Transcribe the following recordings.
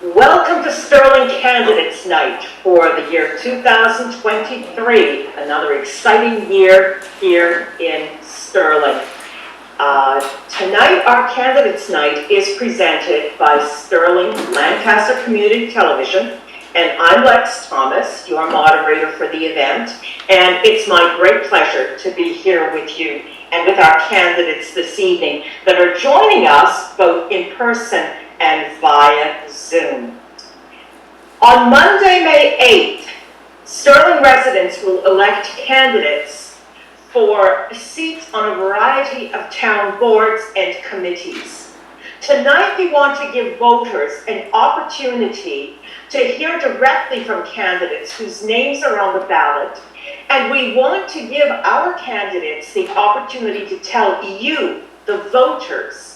Welcome to Sterling Candidates Night for the year 2023, another exciting year here in Sterling. Tonight, our Candidates Night is presented by Sterling-Lancaster Community Television, and I'm Lex Thomas, your moderator for the event, and it's my great pleasure to be here with you and with our candidates this evening that are joining us both in person and via Zoom. On Monday, May 8th, Sterling residents will elect candidates for seats on a variety of town boards and committees. Tonight, we want to give voters an opportunity to hear directly from candidates whose names are on the ballot, and we want to give our candidates the opportunity to tell you, the voters,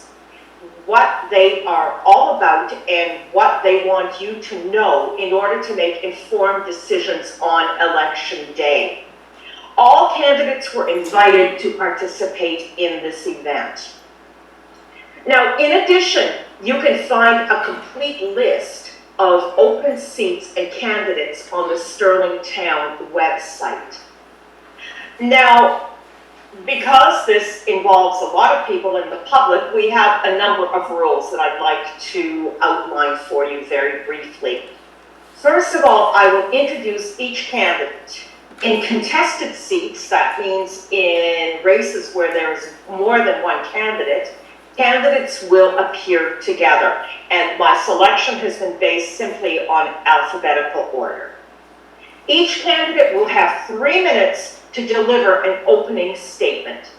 what they are all about and what they want you to know in order to make informed decisions on election day. All candidates were invited to participate in this event. Now, in addition, you can find a complete list of open seats and candidates on the Sterling Town website. Now, because this involves a lot of people in the public, we have a number of rules that I'd like to outline for you very briefly. First of all, I will introduce each candidate. In contested seats, that means in races where there is more than one candidate, candidates will appear together, and my selection has been based simply on alphabetical order. Each candidate will have 3 minutes to deliver an opening statement.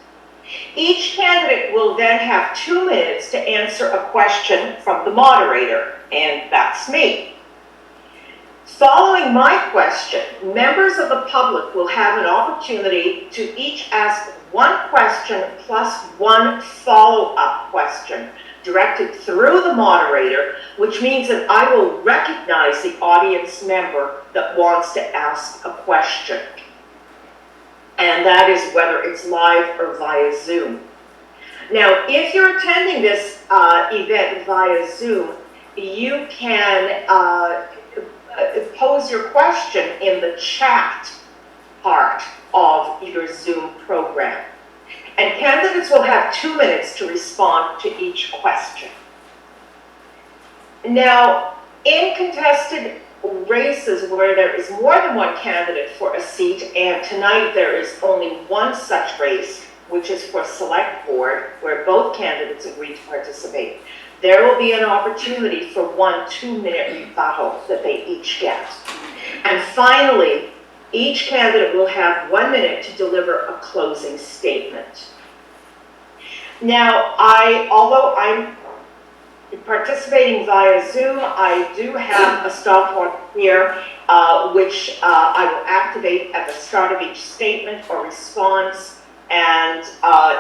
Each candidate will then have 2 minutes to answer a question from the moderator, and that's me. Following my question, members of the public will have an opportunity to each ask one question plus one follow-up question directed through the moderator, which means that I will recognize the audience member that wants to ask a question. And that is whether it's live or via Zoom. Now, if you're attending this event via Zoom, you can pose your question in the chat part of your Zoom program. And candidates will have 2 minutes to respond to each question. Now, in contested races where there is more than one candidate for a seat, and tonight there is only one such race, which is for select board, where both candidates agree to participate, there will be an opportunity for one 2-minute rebuttal that they each get. And finally, each candidate will have 1 minute to deliver a closing statement. Now, although I'm participating via Zoom, I do have a stopwatch here, which I will activate at the start of each statement or response. And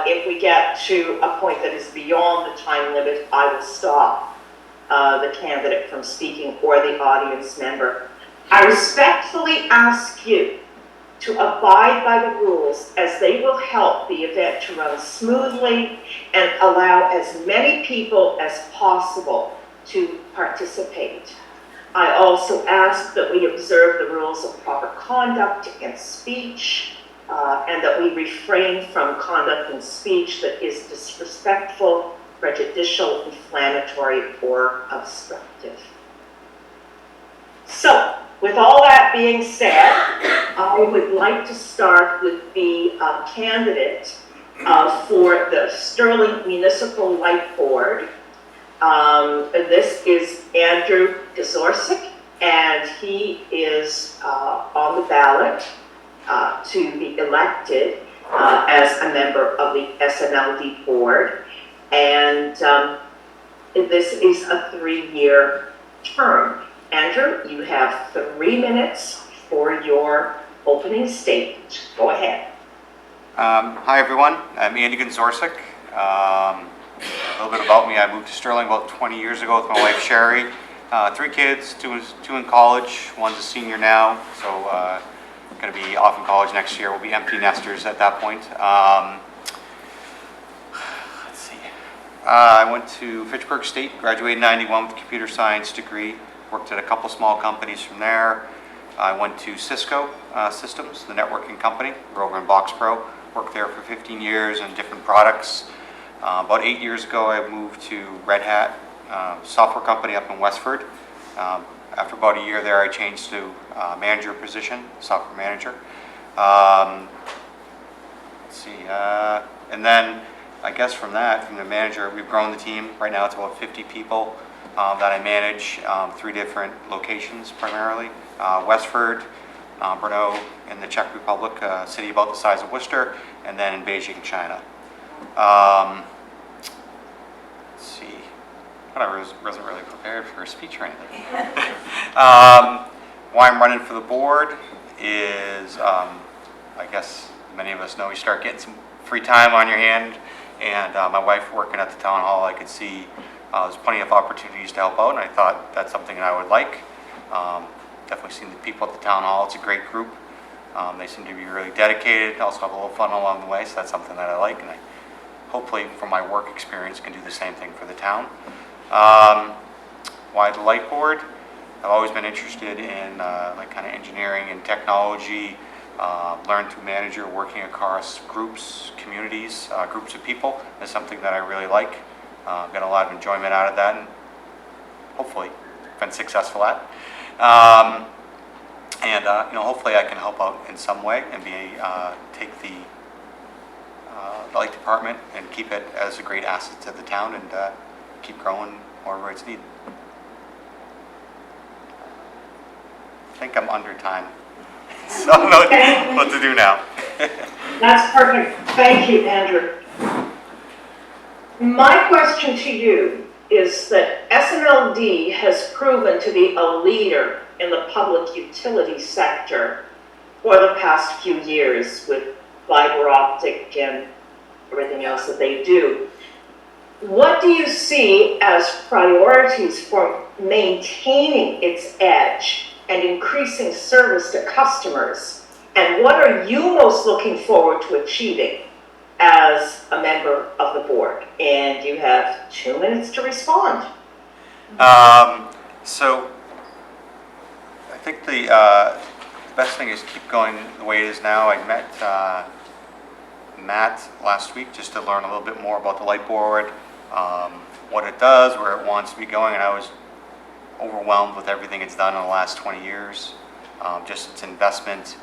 if we get to a point that is beyond the time limit, I will stop the candidate from speaking or the audience member. I respectfully ask you to abide by the rules, as they will help the event to run smoothly and allow as many people as possible to participate. I also ask that we observe the rules of proper conduct and speech, and that we refrain from conduct and speech that is disrespectful, prejudicial, inflammatory, or obstructive. So, with all that being said, I would like to start with the candidate for the Sterling Municipal Light Board. This is Andrew Gazorczyk, and he is on the ballot to be elected as a member of the SMLD board. And this is a 3-year term. Andrew, you have 3 minutes for your opening statement. Go ahead. Hi, everyone. I'm Andy Gazorczyk. A little bit about me. I moved to Sterling about 20 years ago with my wife, Sherry. 3 kids, two in college. One's a senior now, so going to be off in college next year. We'll be empty nesters at that point. Let's see. I went to Fitchburg State, graduated in '91 with a computer science degree. Worked at a couple small companies from there. I went to Cisco Systems, the networking company. We're over in Boxborough. Worked there for 15 years on different products. About 8 years ago, I moved to Red Hat, software company up in Westford. After about a year there, I changed to manager position, software manager. Let's see, and then I guess from the manager, we've grown the team. Right now it's about 50 people that I manage, 3 different locations primarily. Westford, Brno in the Czech Republic, a city about the size of Worcester, and then in Beijing, China. Let's see, I wasn't really prepared for a speech or anything. Why I'm running for the board is, I guess many of us know, you start getting some free time on your hand, and my wife working at the town hall, I could see there's plenty of opportunities to help out, and I thought that's something that I would like. Definitely seen the people at the town hall. It's a great group. They seem to be really dedicated, also have a little fun along the way, so that's something that I like, and I hopefully from my work experience can do the same thing for the town. Why the light board? I've always been interested in like kind of engineering and technology, learn through manager, working across groups, communities, groups of people is something that I really like. Got a lot of enjoyment out of that, and hopefully been successful at. You know, hopefully I can help out in some way and take the light department and keep it as a great asset to the town, and keep growing wherever it's needed. I think I'm under time, so I don't know what to do now. That's perfect. Thank you, Andrew. My question to you is that SMLD has proven to be a leader in the public utility sector for the past few years with fiber optic and everything else that they do. What do you see as priorities for maintaining its edge and increasing service to customers? And what are you most looking forward to achieving as a member of the board? And you have 2 minutes to respond. So I think the best thing is keep going the way it is now. I met Matt last week just to learn a little bit more about the light board, what it does, where it wants to be going, and I was overwhelmed with everything it's done in the last 20 years. Just its investment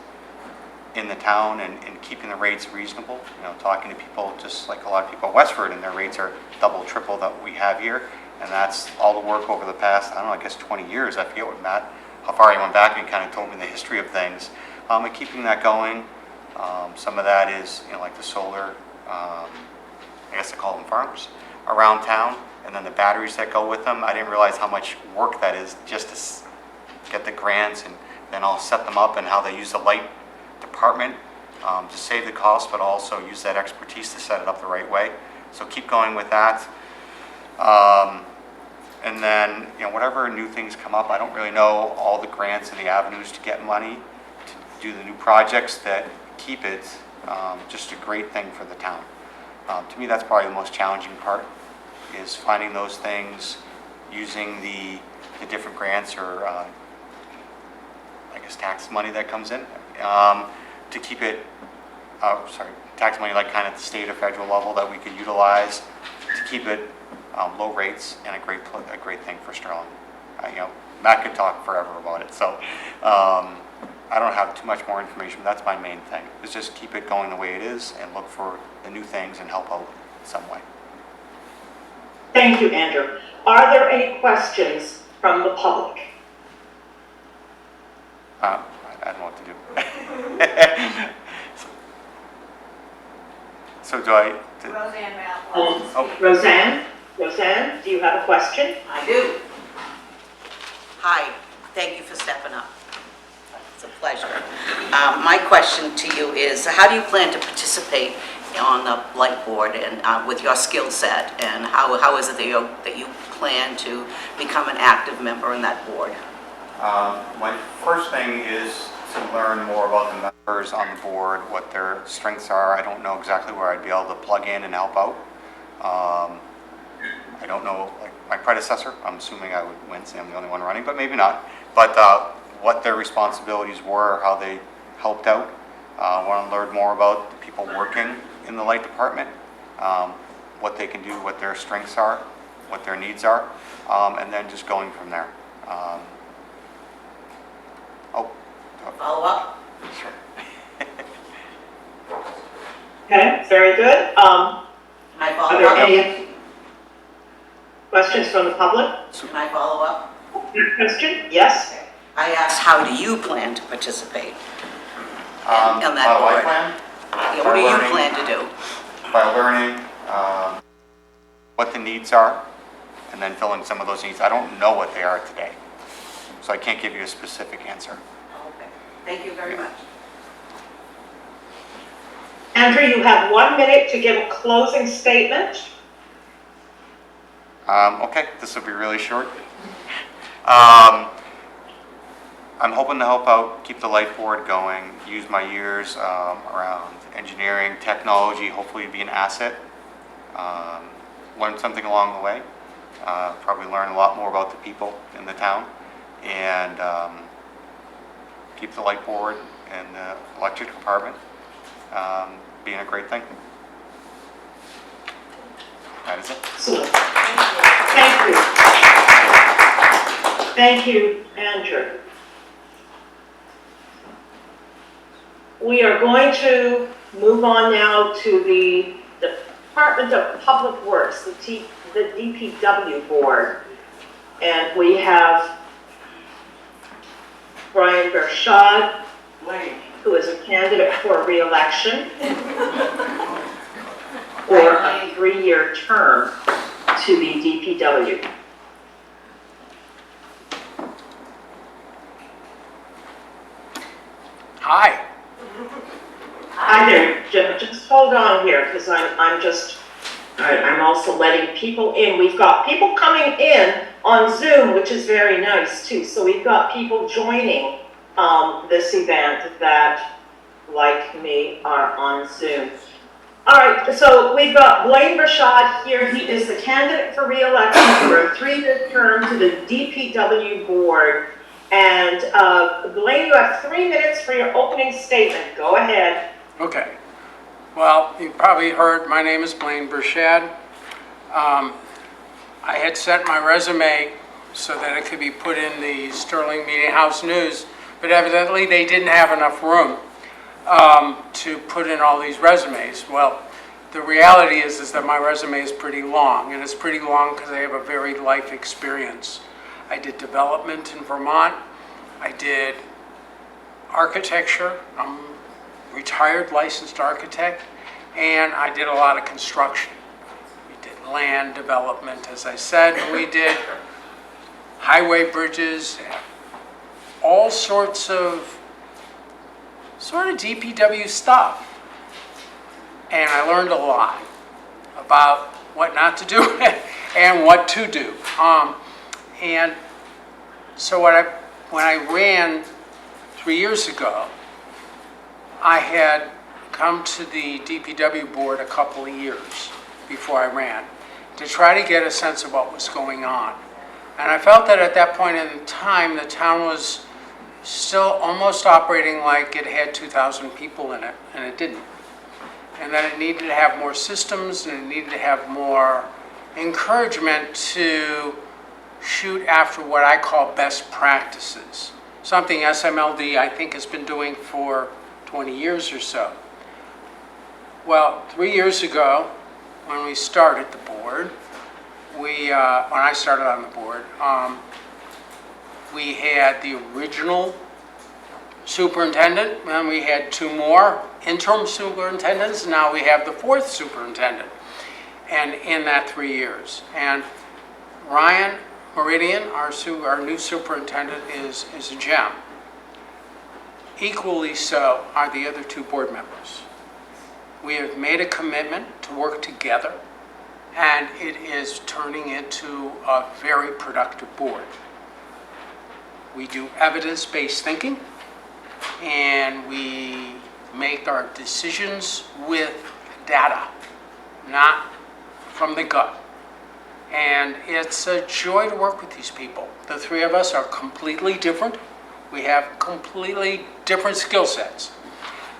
in the town and keeping the rates reasonable. You know, talking to people, just like a lot of people at Westford, and their rates are double, triple that we have here, and that's all the work over the past, I don't know, I guess 20 years. I forget what Matt, how far he went back and kind of told me the history of things, and keeping that going. Some of that is, you know, like the solar, I guess they call them farms around town, and then the batteries that go with them. I didn't realize how much work that is just to get the grants and then I'll set them up, and how they use the light department to save the cost, but also use that expertise to set it up the right way. So keep going with that. And then, you know, whatever new things come up, I don't really know all the grants and the avenues to get money to do the new projects that keep it just a great thing for the town. To me, that's probably the most challenging part, is finding those things, using the different grants or I guess tax money that comes in to keep it, tax money like kind of the state or federal level that we could utilize to keep it low rates, and a great thing for Sterling. You know, Matt could talk forever about it, so I don't have too much more information. But that's my main thing, is just keep it going the way it is and look for the new things and help out in some way. Thank you, Andrew. Are there any questions from the public? I don't know what to do. So do I? Roseanne Matt. Roseanne, do you have a question? I do. Hi, thank you for stepping up. It's a pleasure. My question to you is, how do you plan to participate on the light board and with your skill set, and how is it that you plan to become an active member in that board? My first thing is to learn more about the members on the board, what their strengths are. I don't know exactly where I'd be able to plug in and help out. I don't know like my predecessor. I'm assuming I would win, say I'm the only one running, but maybe not. But what their responsibilities were, how they helped out. I want to learn more about the people working in the light department, what they can do, what their strengths are, what their needs are, and then just going from there. Follow up? Sure. Okay, very good. Can I Are follow there up? any questions from the public? Can I follow up? Question? Yes? I asked, how do you plan to participate on that How do I board? plan? Yeah, what do you plan to do? By learning what the needs are and then filling some of those needs. I don't know what they are today, so I can't give you a specific answer. Okay, thank you very much. Andrew, you have 1 minute to give a closing statement. Okay, this will be really short. I'm hoping to help out, keep the light board going, use my years around engineering, technology, hopefully be an asset, learn something along the way, probably learn a lot more about the people in the town, and keep the light board and the electric department being a great thing. That is it. Excellent. Thank you. Thank you, Andrew. We are going to move on now to the Department of Public Works, the DPW board. And we have Brian Bershad, who is a candidate for re-election for a 3-year term to the DPW. Hi. Hi there, just hold on here, because I'm also letting people in. We've got people coming in on Zoom, which is very nice too. So we've got people joining this event that, like me, are on Zoom. All right, so we've got Blaine Bershad here. He is the candidate for re-election for a 3-year term to the DPW board. And Blaine, you have 3 minutes for your opening statement. Go ahead. Okay. Well, you probably heard my name is Blaine Bershad. I had sent my resume so that it could be put in the Sterling Meeting House News, but evidently they didn't have enough room to put in all these resumes. Well, the reality is that my resume is pretty long, and it's pretty long because I have a varied life experience. I did development in Vermont. I did architecture. I'm a retired licensed architect, and I did a lot of construction. We did land development, as I said, and we did highway bridges, all sorts of DPW stuff. And I learned a lot about what not to do and what to do. And so when I ran 3 years ago, I had come to the DPW board a couple of years before I ran to try to get a sense of what was going on. And I felt that at that point in time, the town was still almost operating like it had 2,000 people in it, and it didn't. And that it needed to have more systems, and it needed to have more encouragement to shoot after what I call best practices. Something SMLD, I think, has been doing for 20 years or so. Well, 3 years ago, when we started the board, when I started on the board, we had the original superintendent, and we had 2 more interim superintendents. Now we have the 4th superintendent, and in that 3 years. And Ryan Meridian, our new superintendent, is a gem. Equally so are the other 2 board members. We have made a commitment to work together, and it is turning into a very productive board. We do evidence-based thinking, and we make our decisions with data, not from the gut. And it's a joy to work with these people. The three of us are completely different. We have completely different skill sets.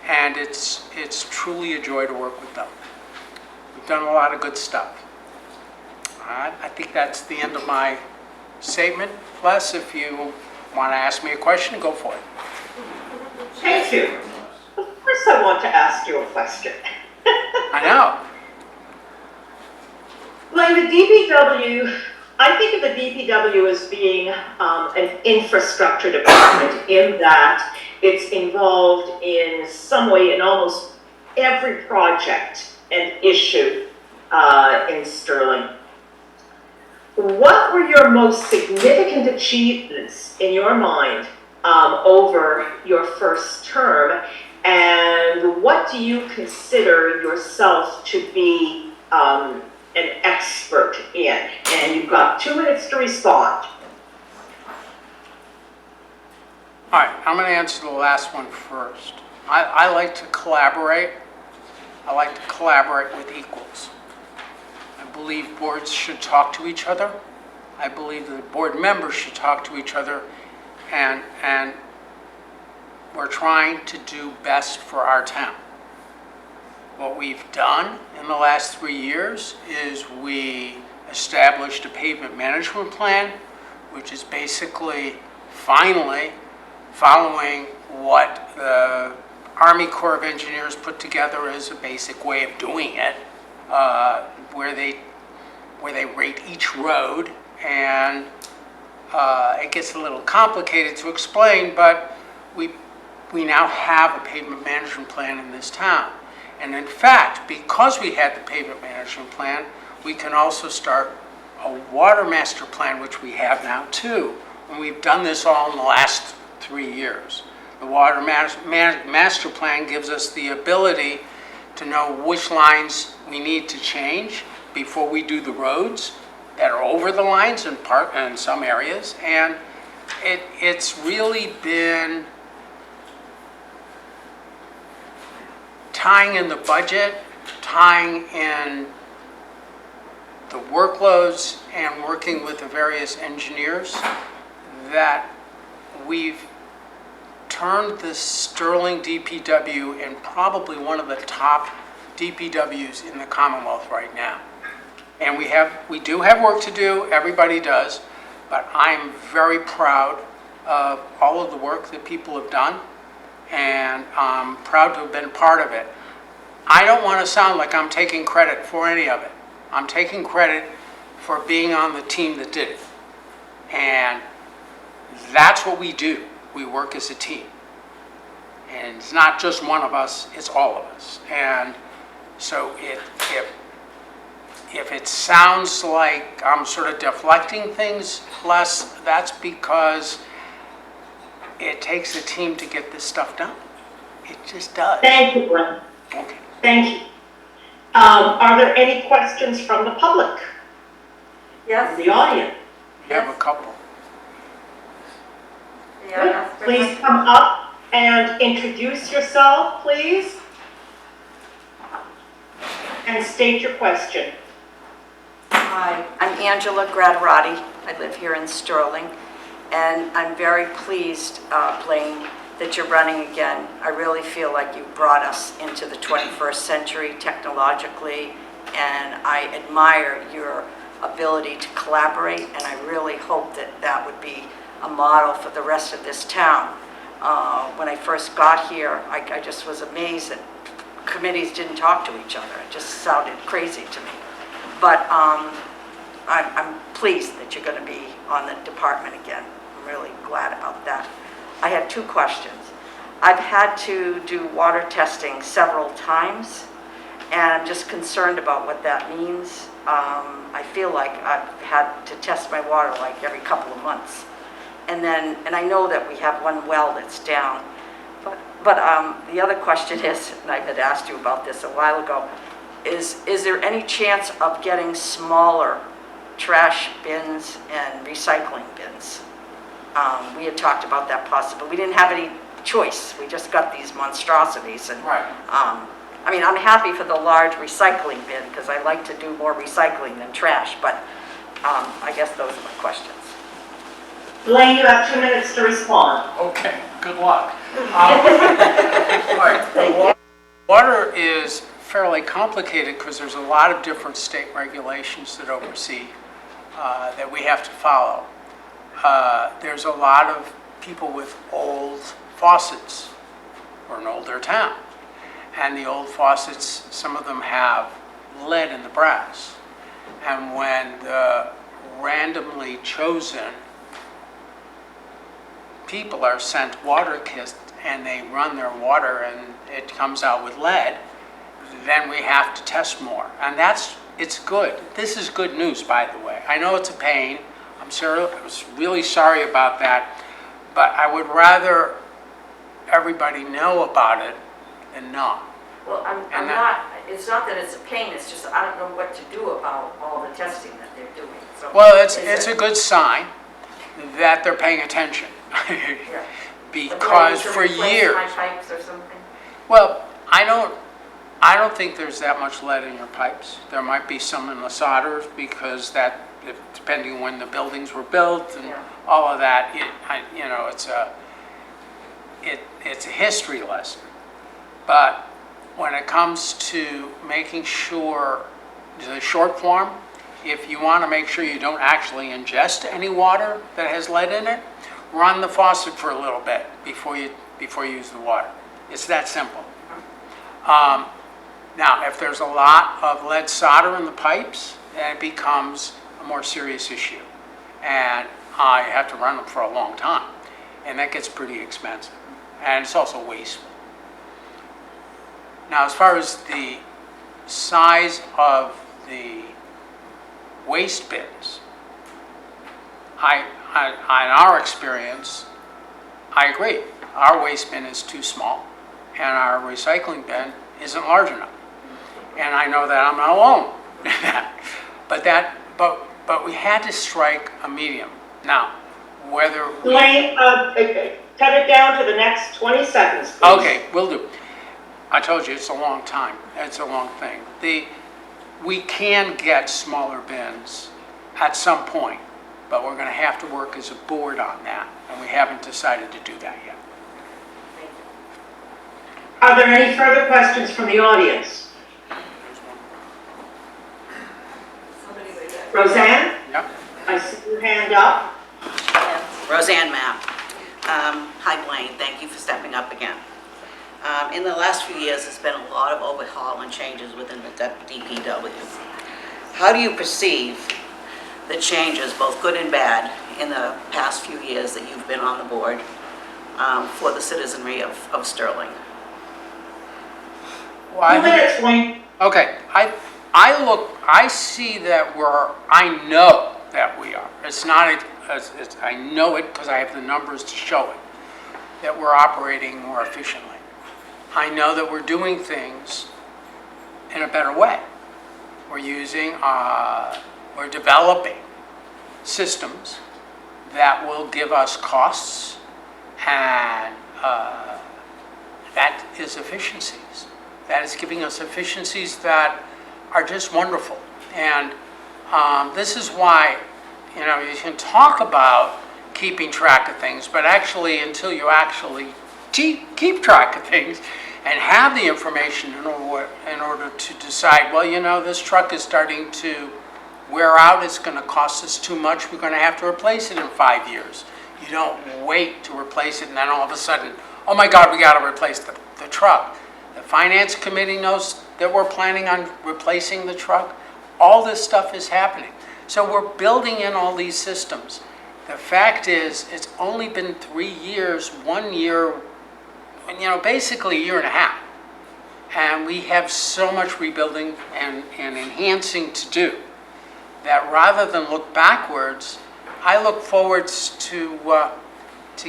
And it's truly a joy to work with them. We've done a lot of good stuff. I think that's the end of my statement. Les, if you want to ask me a question, go for it. Thank you. First, I want to ask you a question. I know. Like the DPW, I think of the DPW as being an infrastructure department in that it's involved in some way in almost every project and issue in Sterling. What were your most significant achievements in your mind over your first term, and what do you consider yourself to be an expert in? And you've got 2 minutes to respond. All right, I'm going to answer the last one first. I like to collaborate. I like to collaborate with equals. I believe boards should talk to each other. I believe that board members should talk to each other, and we're trying to do best for our town. What we've done in the last 3 years is we established a pavement management plan, which is basically finally following what the Army Corps of Engineers put together as a basic way of doing it, where they rate each road, and it gets a little complicated to explain, but we now have a pavement management plan in this town. And in fact, because we had the pavement management plan, we can also start a water master plan, which we have now too. And we've done this all in the last 3 years. The water master plan gives us the ability to know which lines we need to change before we do the roads that are over the lines in some areas. And it's really been tying in the budget, tying in the workloads, and working with the various engineers that we've turned the Sterling DPW in probably one of the top DPWs in the Commonwealth right now. And we do have work to do, everybody does, but I'm very proud of all of the work that people have done, and I'm proud to have been part of it. I don't want to sound like I'm taking credit for any of it. I'm taking credit for being on the team that did it. And that's what we do. We work as a team. And it's not just one of us, it's all of us. And so if it sounds like I'm sort of deflecting things less, that's because it takes a team to get this stuff done. It just does. Thank you, Glenn. Okay. Thank you. Are there any questions from the public? Yes. The audience? We have a couple. Yeah, Please come up and introduce yourself, please. And state your question. Hi, I'm Angela Gradarati. I live here in Sterling, and I'm very pleased, Blaine, that you're running again. I really feel like you brought us into the 21st century technologically, and I admire your ability to collaborate, and I really hope that that would be a model for the rest of this town. When I first got here, I just was amazed that committees didn't talk to each other. It just sounded crazy to me. But I'm pleased that you're going to be on the department again. I'm really glad about that. I had 2 questions. I've had to do water testing several times, and I'm just concerned about what that means. I feel like I've had to test my water like every couple of months. And I know that we have one well that's down. But the other question is, and I had asked you about this a while ago, is there any chance of getting smaller trash bins and recycling bins? We had talked about that possibly. We didn't have any choice. We just got these monstrosities. And Right. I mean, I'm happy for the large recycling bin because I like to do more recycling than trash. But I guess those are my questions. Blaine, you have 2 minutes to respond. Okay, good luck. All right, the water is fairly complicated because there's a lot of different state regulations that oversee, that we have to follow. There's a lot of people with old faucets. We're an older town. And the old faucets, some of them have lead in the brass. And when the randomly chosen people are sent water kits and they run their water and it comes out with lead, then we have to test more. And it's good. This is good news, by the way. I know it's a pain. I was really sorry about that. But I would rather everybody know about it than not. Well, I'm not, it's not that it's a pain, it's just I don't know what to do about all the testing that they're doing. So Well, it's a good sign that they're paying attention. Yeah. Because for Replace years, my pipes or something? well, I don't think there's that much lead in your pipes. There might be some in the solders because depending on when the buildings were built and Yeah. all of that, it's a history lesson. But when it comes to making sure, the short form, if you want to make sure you don't actually ingest any water that has lead in it, run the faucet for a little bit before you use the water. It's that simple. Now, if there's a lot of lead solder in the pipes, then it becomes a more serious issue. And I have to run them for a long time. And that gets pretty expensive. And it's also wasteful. Now, as far as the size of the waste bins, in our experience, I agree. Our waste bin is too small, and our recycling bin isn't large enough. And I know that I'm not alone in that. But we had to strike a medium. Now, whether we... Blaine, cut it down to the next 20 seconds, please. Okay, will do. I told you, it's a long time. It's a long thing. We can get smaller bins at some point, but we're going to have to work as a board on that, and we haven't decided to do that yet. Are there any further questions from the audience? Roseanne, Yep. I see your hand up. Roseanne Mapp. Hi Blaine, thank you for stepping up again. In the last few years, there's been a lot of overhaul and changes within the DPW. How do you perceive the changes, both good and bad, in the past few years that you've been on the board for the citizenry of Sterling? Well, 2 minutes, Blaine. okay, I see that I know that we are. It's not, I know it because I have the numbers to show it, that we're operating more efficiently. I know that we're doing things in a better way. We're developing systems that will give us costs, and that is efficiencies. That is giving us efficiencies that are just wonderful. And this is why, you can talk about keeping track of things, but actually until you actually keep track of things and have the information in order to decide, well, this truck is starting to wear out, it's going to cost us too much, we're going to have to replace it in 5 years. You don't wait to replace it and then all of a sudden, oh my God, we got to replace the truck. The finance committee knows that we're planning on replacing the truck. All this stuff is happening. So we're building in all these systems. The fact is, it's only been 3 years, 1 year, basically a year and a half. And we have so much rebuilding and enhancing to do that rather than look backwards, I look forwards to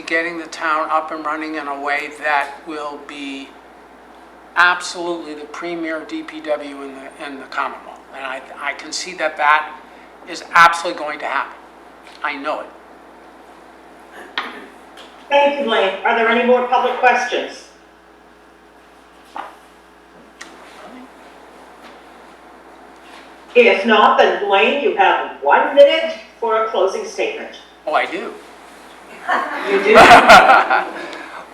getting the town up and running in a way that will be absolutely the premier DPW in the Commonwealth. And I can see that is absolutely going to happen. I know it. Thank you, Blaine. Are there any more public questions? If not, then Blaine, you have 1 minute for a closing statement. Oh, I do. You do?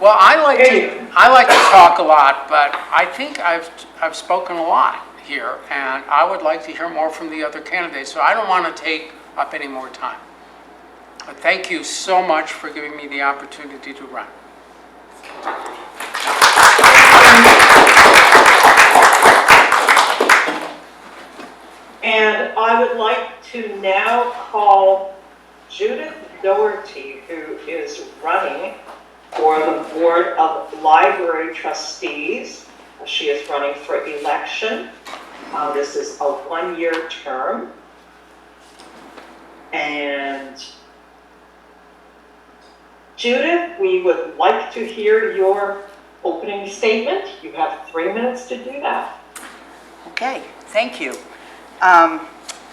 Well, I Here like to talk a lot, but I think I've spoken a lot here, and I would like to hear more from the other candidates, so I don't want to take up any more time. But thank you so much for giving me the opportunity to run. And I would like to now call Judith Doherty, who is running for the Board of Library Trustees. She is running for election. This is a 1-year term. And Judith, we would like to hear your opening statement. You have 3 minutes to do that. Okay, thank you.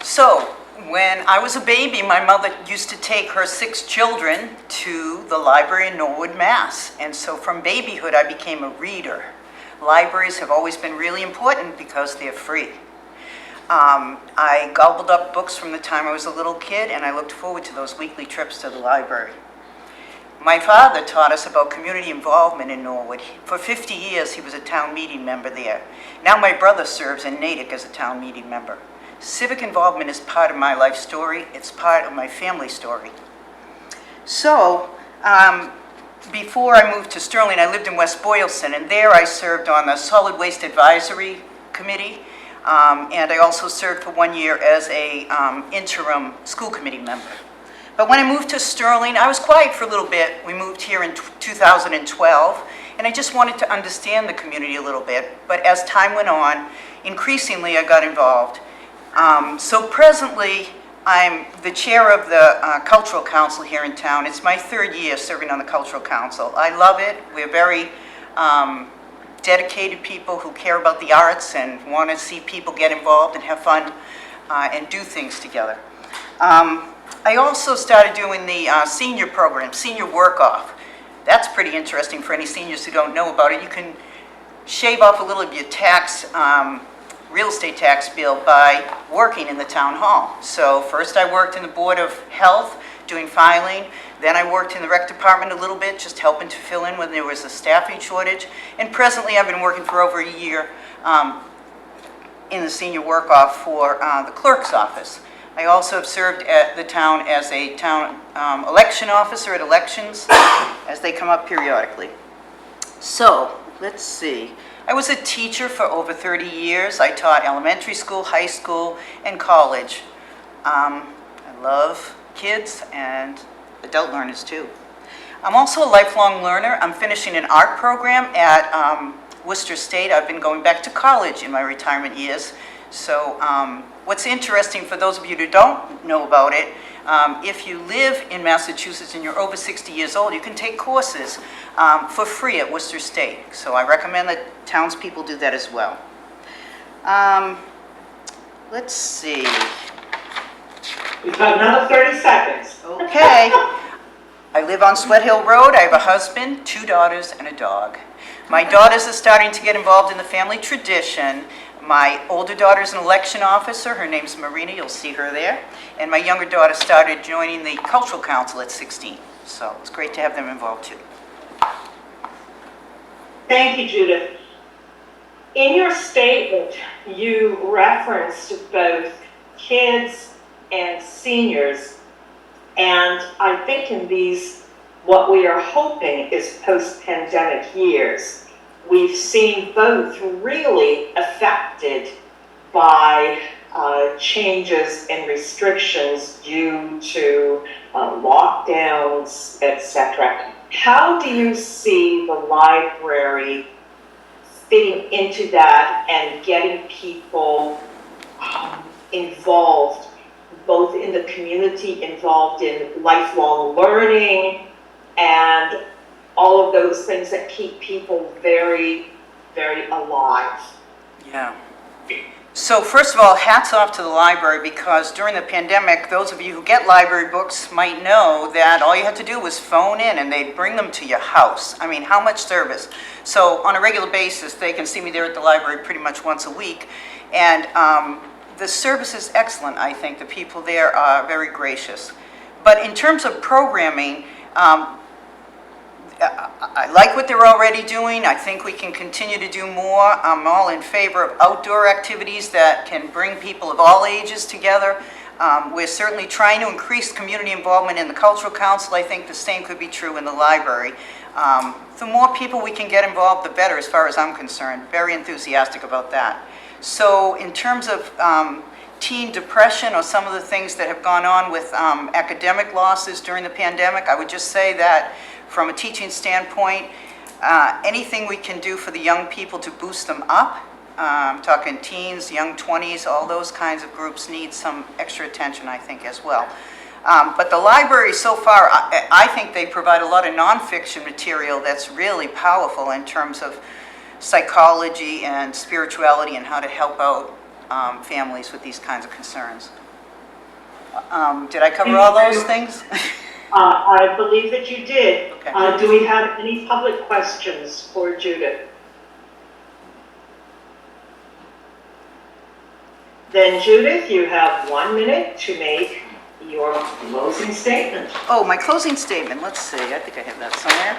So, when I was a baby, my mother used to take her 6 children to the library in Norwood, Mass. And so from babyhood, I became a reader. Libraries have always been really important because they're free. I gobbled up books from the time I was a little kid, and I looked forward to those weekly trips to the library. My father taught us about community involvement in Norwood. For 50 years, he was a town meeting member there. Now my brother serves in Natick as a town meeting member. Civic involvement is part of my life story. It's part of my family story. So, before I moved to Sterling, I lived in West Boylston, and there I served on the Solid Waste Advisory Committee, and I also served for 1 year as a interim school committee member. But when I moved to Sterling, I was quiet for a little bit. We moved here in 2012, and I just wanted to understand the community a little bit. But as time went on, increasingly I got involved. So presently, I'm the chair of the Cultural Council here in town. It's my 3rd year serving on the Cultural Council. I love it. We're very dedicated people who care about the arts and want to see people get involved and have fun and do things together. I also started doing the senior program, senior work-off. That's pretty interesting for any seniors who don't know about it. You can shave off a little of your tax, real estate tax bill by working in the town hall. So first I worked in the Board of Health doing filing. Then I worked in the rec department a little bit, just helping to fill in when there was a staffing shortage. And presently I've been working for over a year in the senior work-off for the clerk's office. I also have served at the town as a town election officer at elections as they come up periodically. So, let's see. I was a teacher for over 30 years. I taught elementary school, high school, and college. I love kids and adult learners too. I'm also a lifelong learner. I'm finishing an art program at Worcester State. I've been going back to college in my retirement years. So what's interesting for those of you who don't know about it, if you live in Massachusetts and you're over 60 years old, you can take courses for free at Worcester State. So I recommend that townspeople do that as well. Let's see. You've got another 30 seconds. Okay. I live on Sweat Hill Road. I have a husband, 2 daughters, and a dog. My daughters are starting to get involved in the family tradition. My older daughter is an election officer. Her name's Marina. You'll see her there. And my younger daughter started joining the Cultural Council at 16. So it's great to have them involved too. Thank you, Judith. In your statement, you referenced both kids and seniors. And I think in these, what we are hoping is post-pandemic years, we've seen both really affected by changes and restrictions due to lockdowns, etc. How do you see the library fitting into that and getting people involved, both in the community, involved in lifelong learning, and all of those things that keep people very, very alive? Yeah. So first of all, hats off to the library, because during the pandemic, those of you who get library books might know that all you had to do was phone in and they'd bring them to your house. I mean, how much service? So on a regular basis, they can see me there at the library pretty much once a week. And The service is excellent, I think. The people there are very gracious. But in terms of programming, I like what they're already doing. I think we can continue to do more. I'm all in favor of outdoor activities that can bring people of all ages together. We're certainly trying to increase community involvement in the Cultural Council. I think the same could be true in the library. The more people we can get involved, the better, as far as I'm concerned. Very enthusiastic about that. So in terms of teen depression or some of the things that have gone on with academic losses during the pandemic, I would just say that from a teaching standpoint, anything we can do for the young people to boost them up, I'm talking teens, young 20s, all those kinds of groups need some extra attention, I think, as well. But the library so far, I think they provide a lot of nonfiction material that's really powerful in terms of psychology and spirituality and how to help out families with these kinds of concerns. Did I cover all those things? I believe that you did. Okay. Do we have any public questions for Judith? Then Judith, you have 1 minute to make your closing statement. Oh, my closing statement, let's see, I think I have that somewhere.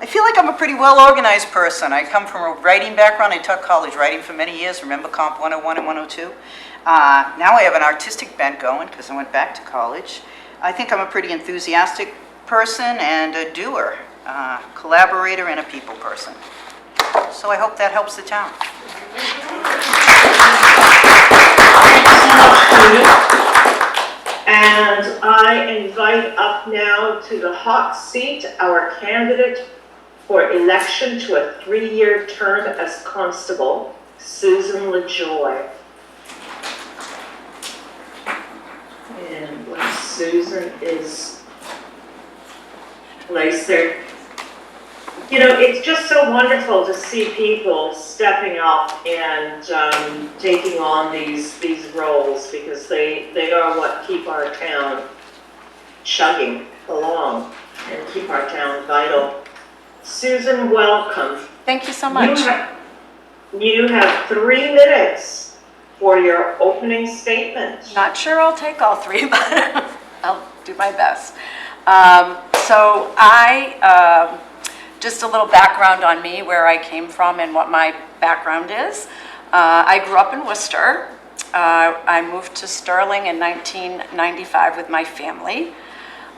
I feel like I'm a pretty well-organized person. I come from a writing background. I taught college writing for many years, remember Comp 101 and 102? Now I have an artistic bent going because I went back to college. I think I'm a pretty enthusiastic person and a doer, collaborator and a people person. So I hope that helps the town. And I invite up now to the hot seat our candidate for election to a 3-year term as constable, Susan LaJoy. And when Susan is placed there, you know, it's just so wonderful to see people stepping up and taking on these roles, because they are what keep our town chugging along and keep our town vital. Susan, welcome. Thank you so much. You have 3 minutes for your opening statement. Not sure I'll take all 3, but I'll do my best. Just a little background on me, where I came from and what my background is. I grew up in Worcester. I moved to Sterling in 1995 with my family.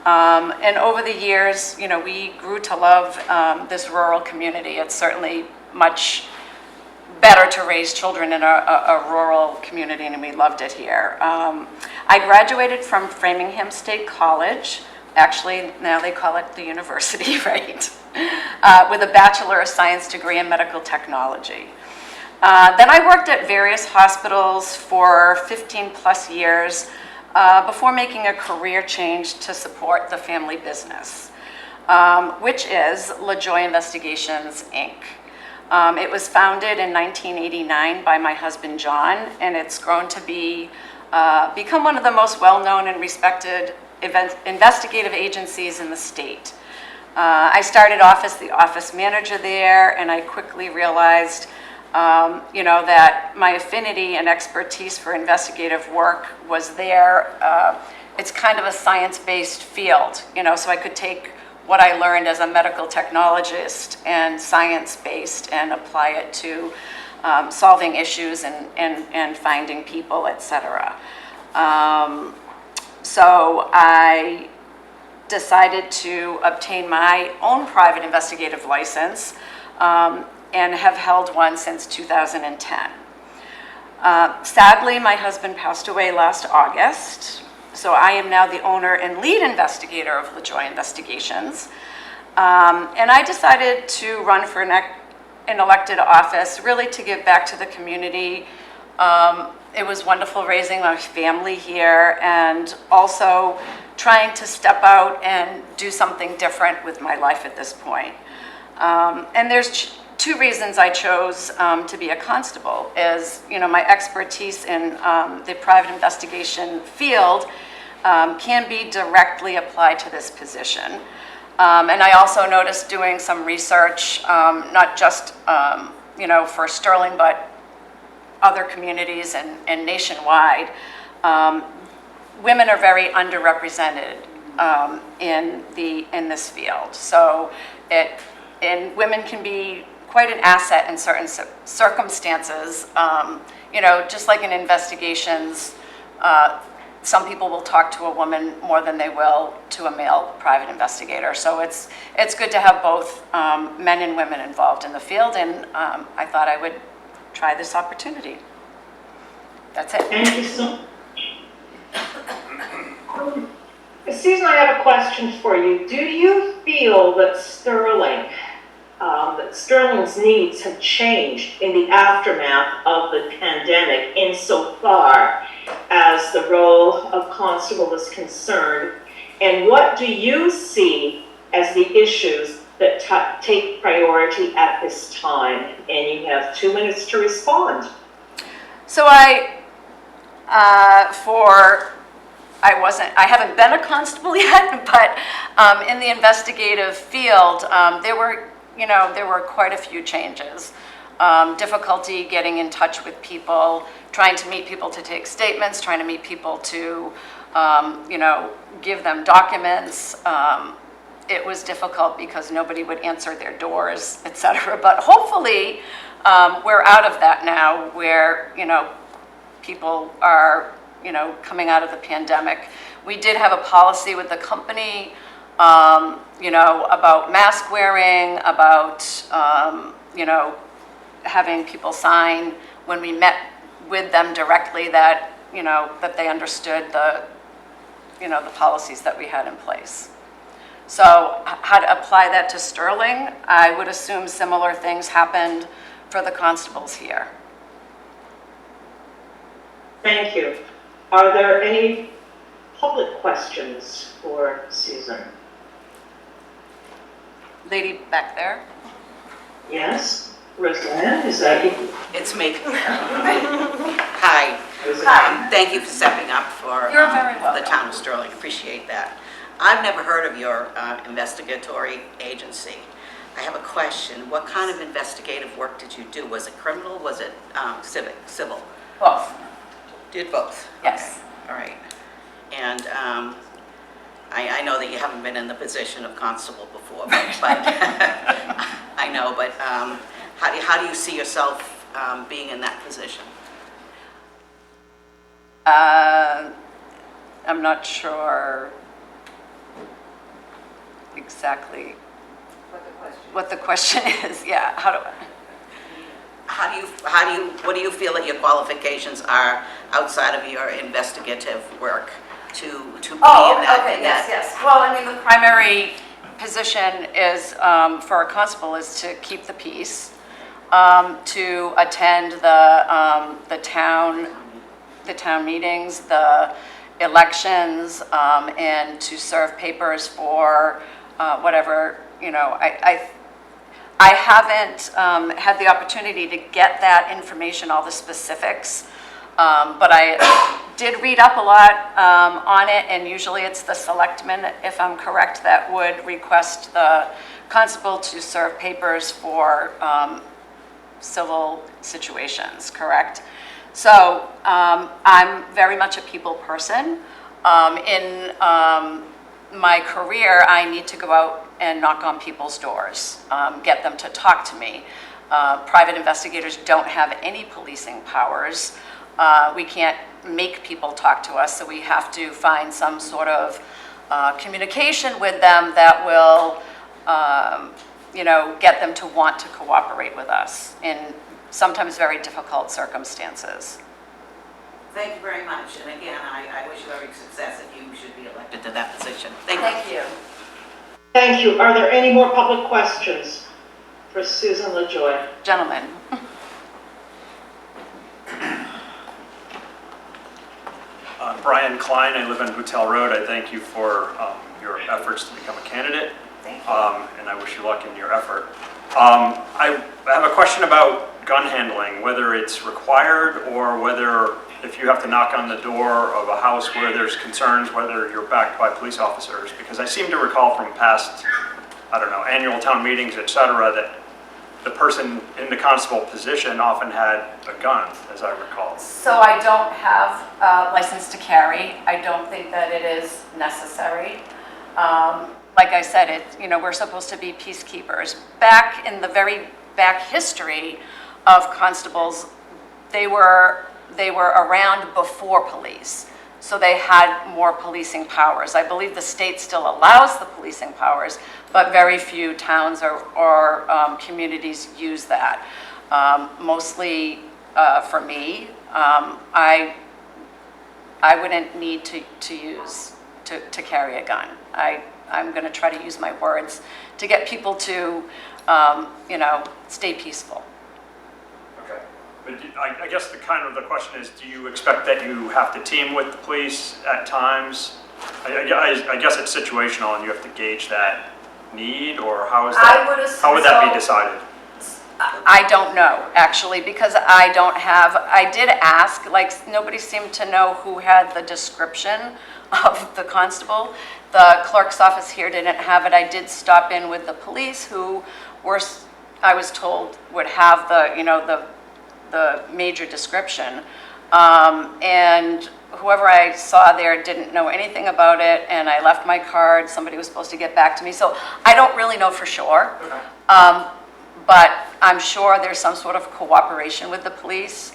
And over the years, you know, we grew to love this rural community. It's certainly much better to raise children in a rural community, and we loved it here. I graduated from Framingham State College. Actually, now they call it the university, right? With a Bachelor of Science degree in medical technology. Then I worked at various hospitals for 15 plus years before making a career change to support the family business, which is LaJoy Investigations, Inc. It was founded in 1989 by my husband, John, and it's grown to become one of the most well-known and respected investigative agencies in the state. I started off as the office manager there, and I quickly realized that my affinity and expertise for investigative work was there. It's kind of a science-based field, so I could take what I learned as a medical technologist and science-based and apply it to solving issues and finding people, etc. So I decided to obtain my own private investigative license and have held one since 2010. Sadly, my husband passed away last August, so I am now the owner and lead investigator of LaJoy Investigations. And I decided to run for an elected office, really to give back to the community. It was wonderful raising my family here, and also trying to step out and do something different with my life at this point. And there's 2 reasons I chose to be a constable. Is, my expertise in the private investigation field can be directly applied to this position. And I also noticed doing some research, not just for Sterling, but other communities and nationwide, women are very underrepresented in this field. So and women can be quite an asset in certain circumstances. You know, just like in investigations, some people will talk to a woman more than they will to a male private investigator. So it's good to have both men and women involved in the field, and I thought I would try this opportunity. That's it. Thank you so much. Susan, I have a question for you. Do you feel that Sterling's needs have changed in the aftermath of the pandemic insofar as the role of constable is concerned? And what do you see as the issues that take priority at this time? And you have 2 minutes to respond. So I haven't been a constable yet, but in the investigative field, there were quite a few changes. Difficulty getting in touch with people, trying to meet people to take statements, trying to meet people to, give them documents. It was difficult because nobody would answer their doors, et cetera. But hopefully, we're out of that now where, people are, coming out of the pandemic. We did have a policy with the company, about mask wearing, about, having people sign when we met with them directly that, that they understood the policies that we had in place. So how to apply that to Sterling, I would assume similar things happened for the constables here. Thank you. Are there any public questions for Susan? Lady back there. Yes? Roseanne, is that you? It's me. Hi. Hi. Thank you for stepping up for You're very welcome. the town of Sterling. Appreciate that. I've never heard of your investigatory agency. I have a question. What kind of investigative work did you do? Was it criminal? Was it civil? Both. Did both? Yes. Okay. All right. And I know that you haven't been in the position of constable before, but I know. But how do you see yourself being in that position? I'm not sure exactly what the question is. Yeah, what do you feel that your qualifications are outside of your investigative work to be in that? Okay, yes. Well, I mean, the primary position is, for a constable, is to keep the peace, to attend the town meetings, the elections, and to serve papers for whatever, I haven't had the opportunity to get that information, all the specifics, but I did read up a lot on it, and usually it's the selectmen, if I'm correct, that would request the constable to serve papers for civil situations, correct? So I'm very much a people person. In my career, I need to go out and knock on people's doors, get them to talk to me. Private investigators don't have any policing powers. We can't make people talk to us, so we have to find some sort of communication with them that will, get them to want to cooperate with us in sometimes very difficult circumstances. Thank you very much. And again, I wish you every success if you should be elected to that position. Thank you. Thank you. Are there any more public questions for Susan LaJoy? Gentlemen. Brian Klein, I live on Boutel Road. I thank you for your efforts to become a candidate. Thank you. And I wish you luck in your effort. I have a question about gun handling, whether it's required or whether if you have to knock on the door of a house where there's concerns, whether you're backed by police officers. Because I seem to recall from past, annual town meetings, et cetera, that the person in the constable position often had a gun, as I recall. So I don't have a license to carry. I don't think that it is necessary. Like I said, we're supposed to be peacekeepers. Back in the very back history of constables, they were around before police. So they had more policing powers. I believe the state still allows the policing powers, but very few towns or communities use that. Mostly for me, I wouldn't need to carry a gun. I'm going to try to use my words to get people to, stay peaceful. Okay. But I guess the question is, do you expect that you have to team with the police at times? I guess it's situational and you have to gauge that need, or how is that? I would assume How would that be so. decided? I don't know, actually, because I did ask, like, nobody seemed to know who had the description of the constable. The clerk's office here didn't have it. I did stop in with the police, who I was told, would have the major description. And whoever I saw there didn't know anything about it, and I left my card. Somebody was supposed to get back to me. So I don't really know for sure. Okay. But I'm sure there's some sort of cooperation with the police,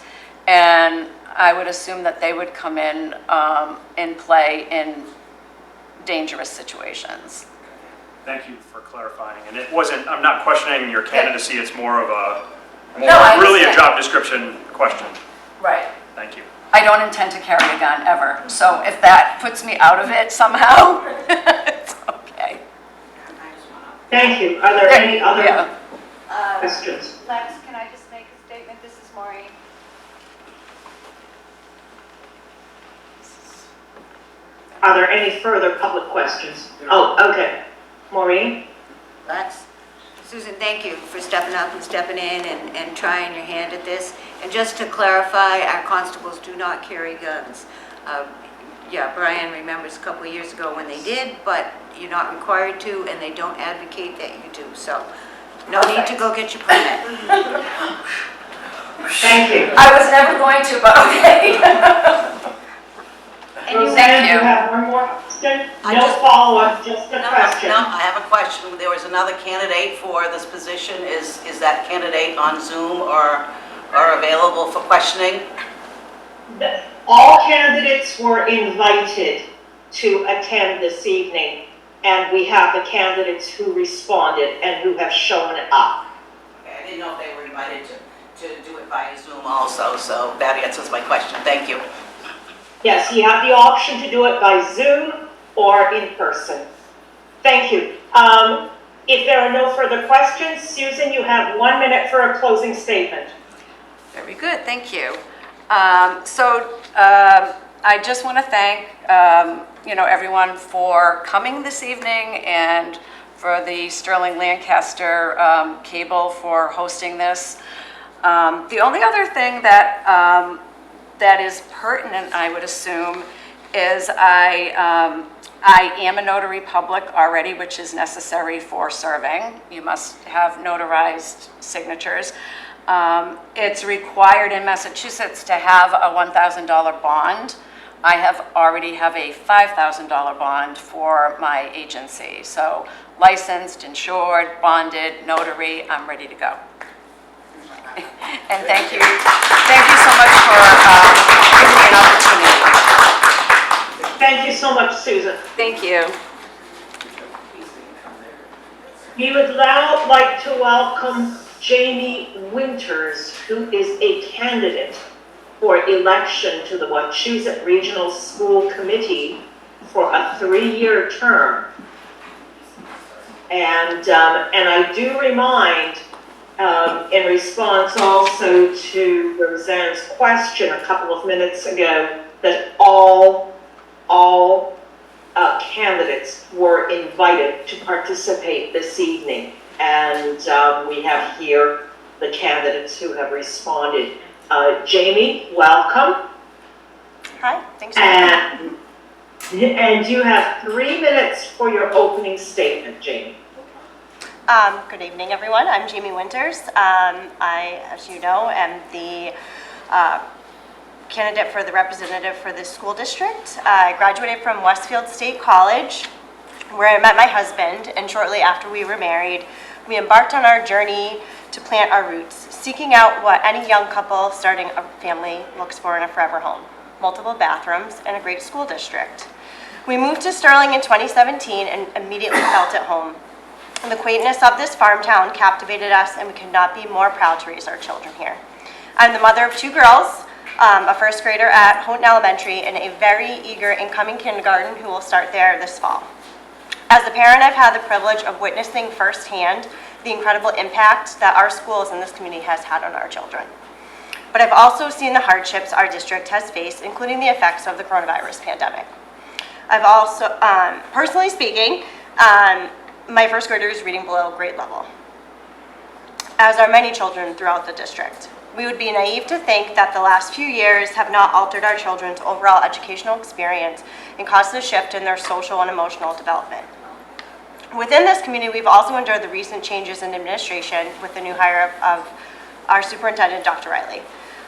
and I would assume that they would come in and play in dangerous situations. Thank you for clarifying. And I'm not questioning your candidacy, it's more of No, I really a understand. job description question. Right. Thank you. I don't intend to carry a gun ever, so if that puts me out of it somehow, it's okay. Thank you. Are there any other Yeah. questions? Lex, can I just make a statement? This is Maureen. Are there any further public questions? Oh, okay. Maureen? Lex? Susan, thank you for stepping up and stepping in and trying your hand at this. And just to clarify, our constables do not carry guns. Yeah, Brian remembers a couple of years ago when they did, but you're not required to, and they don't advocate that you do. So no need to go get your permit. Thank you. I was never going to, but okay. Roseanne, you. you have one more question? I No just- follow-up, just a No, question. no, I have a question. There was another candidate for this position. Is that candidate on Zoom or available for questioning? All candidates were invited to attend this evening, and we have the candidates who responded and who have shown up. Okay, I didn't know if they were invited to do it via Zoom also, so that answers my question. Thank you. Yes, you have the option to do it by Zoom or in person. Thank you. If there are no further questions, Susan, you have 1 minute for a closing statement. Very good, thank you. I just want to thank, everyone for coming this evening, and for the Sterling-Lancaster cable for hosting this. The only other thing that is pertinent, I would assume, is I am a notary public already, which is necessary for serving. You must have notarized signatures. It's required in Massachusetts to have a $1,000 bond. I already have a $5,000 bond for my agency. So licensed, insured, bonded, notary, I'm ready to go. And thank you so much for giving me an opportunity. Thank you so much, Susan. Thank you. We would now like to welcome Jamie Winters, who is a candidate for election to the Wachusett Regional School Committee for a 3-year term. And I do remind, in response also to Roseanne's question a couple of minutes ago, that all candidates were invited to participate this evening. And we have here the candidates who have responded. Jamie, welcome. Hi, thanks for having me. And you have 3 minutes for your opening statement, Jamie. Good evening, everyone. I'm Jamie Winters. I, as you know, am the candidate for the representative for this school district. I graduated from Westfield State College, where I met my husband, and shortly after we were married, we embarked on our journey to plant our roots, seeking out what any young couple starting a family looks for in a forever home: multiple bathrooms and a great school district. We moved to Sterling in 2017 and immediately felt at home. The quaintness of this farm town captivated us, and we could not be more proud to raise our children here. I'm the mother of 2 girls, a first grader at Houghton Elementary and a very eager incoming kindergarten who will start there this fall. As a parent, I've had the privilege of witnessing firsthand the incredible impact that our schools in this community has had on our children. But I've also seen the hardships our district has faced, including the effects of the coronavirus pandemic. I've also, personally speaking, my first grader is reading below grade level, as are many children throughout the district. We would be naive to think that the last few years have not altered our children's overall educational experience and caused a shift in their social and emotional development. Within this community, we've also endured the recent changes in administration with the new hire of our superintendent, Dr. Riley.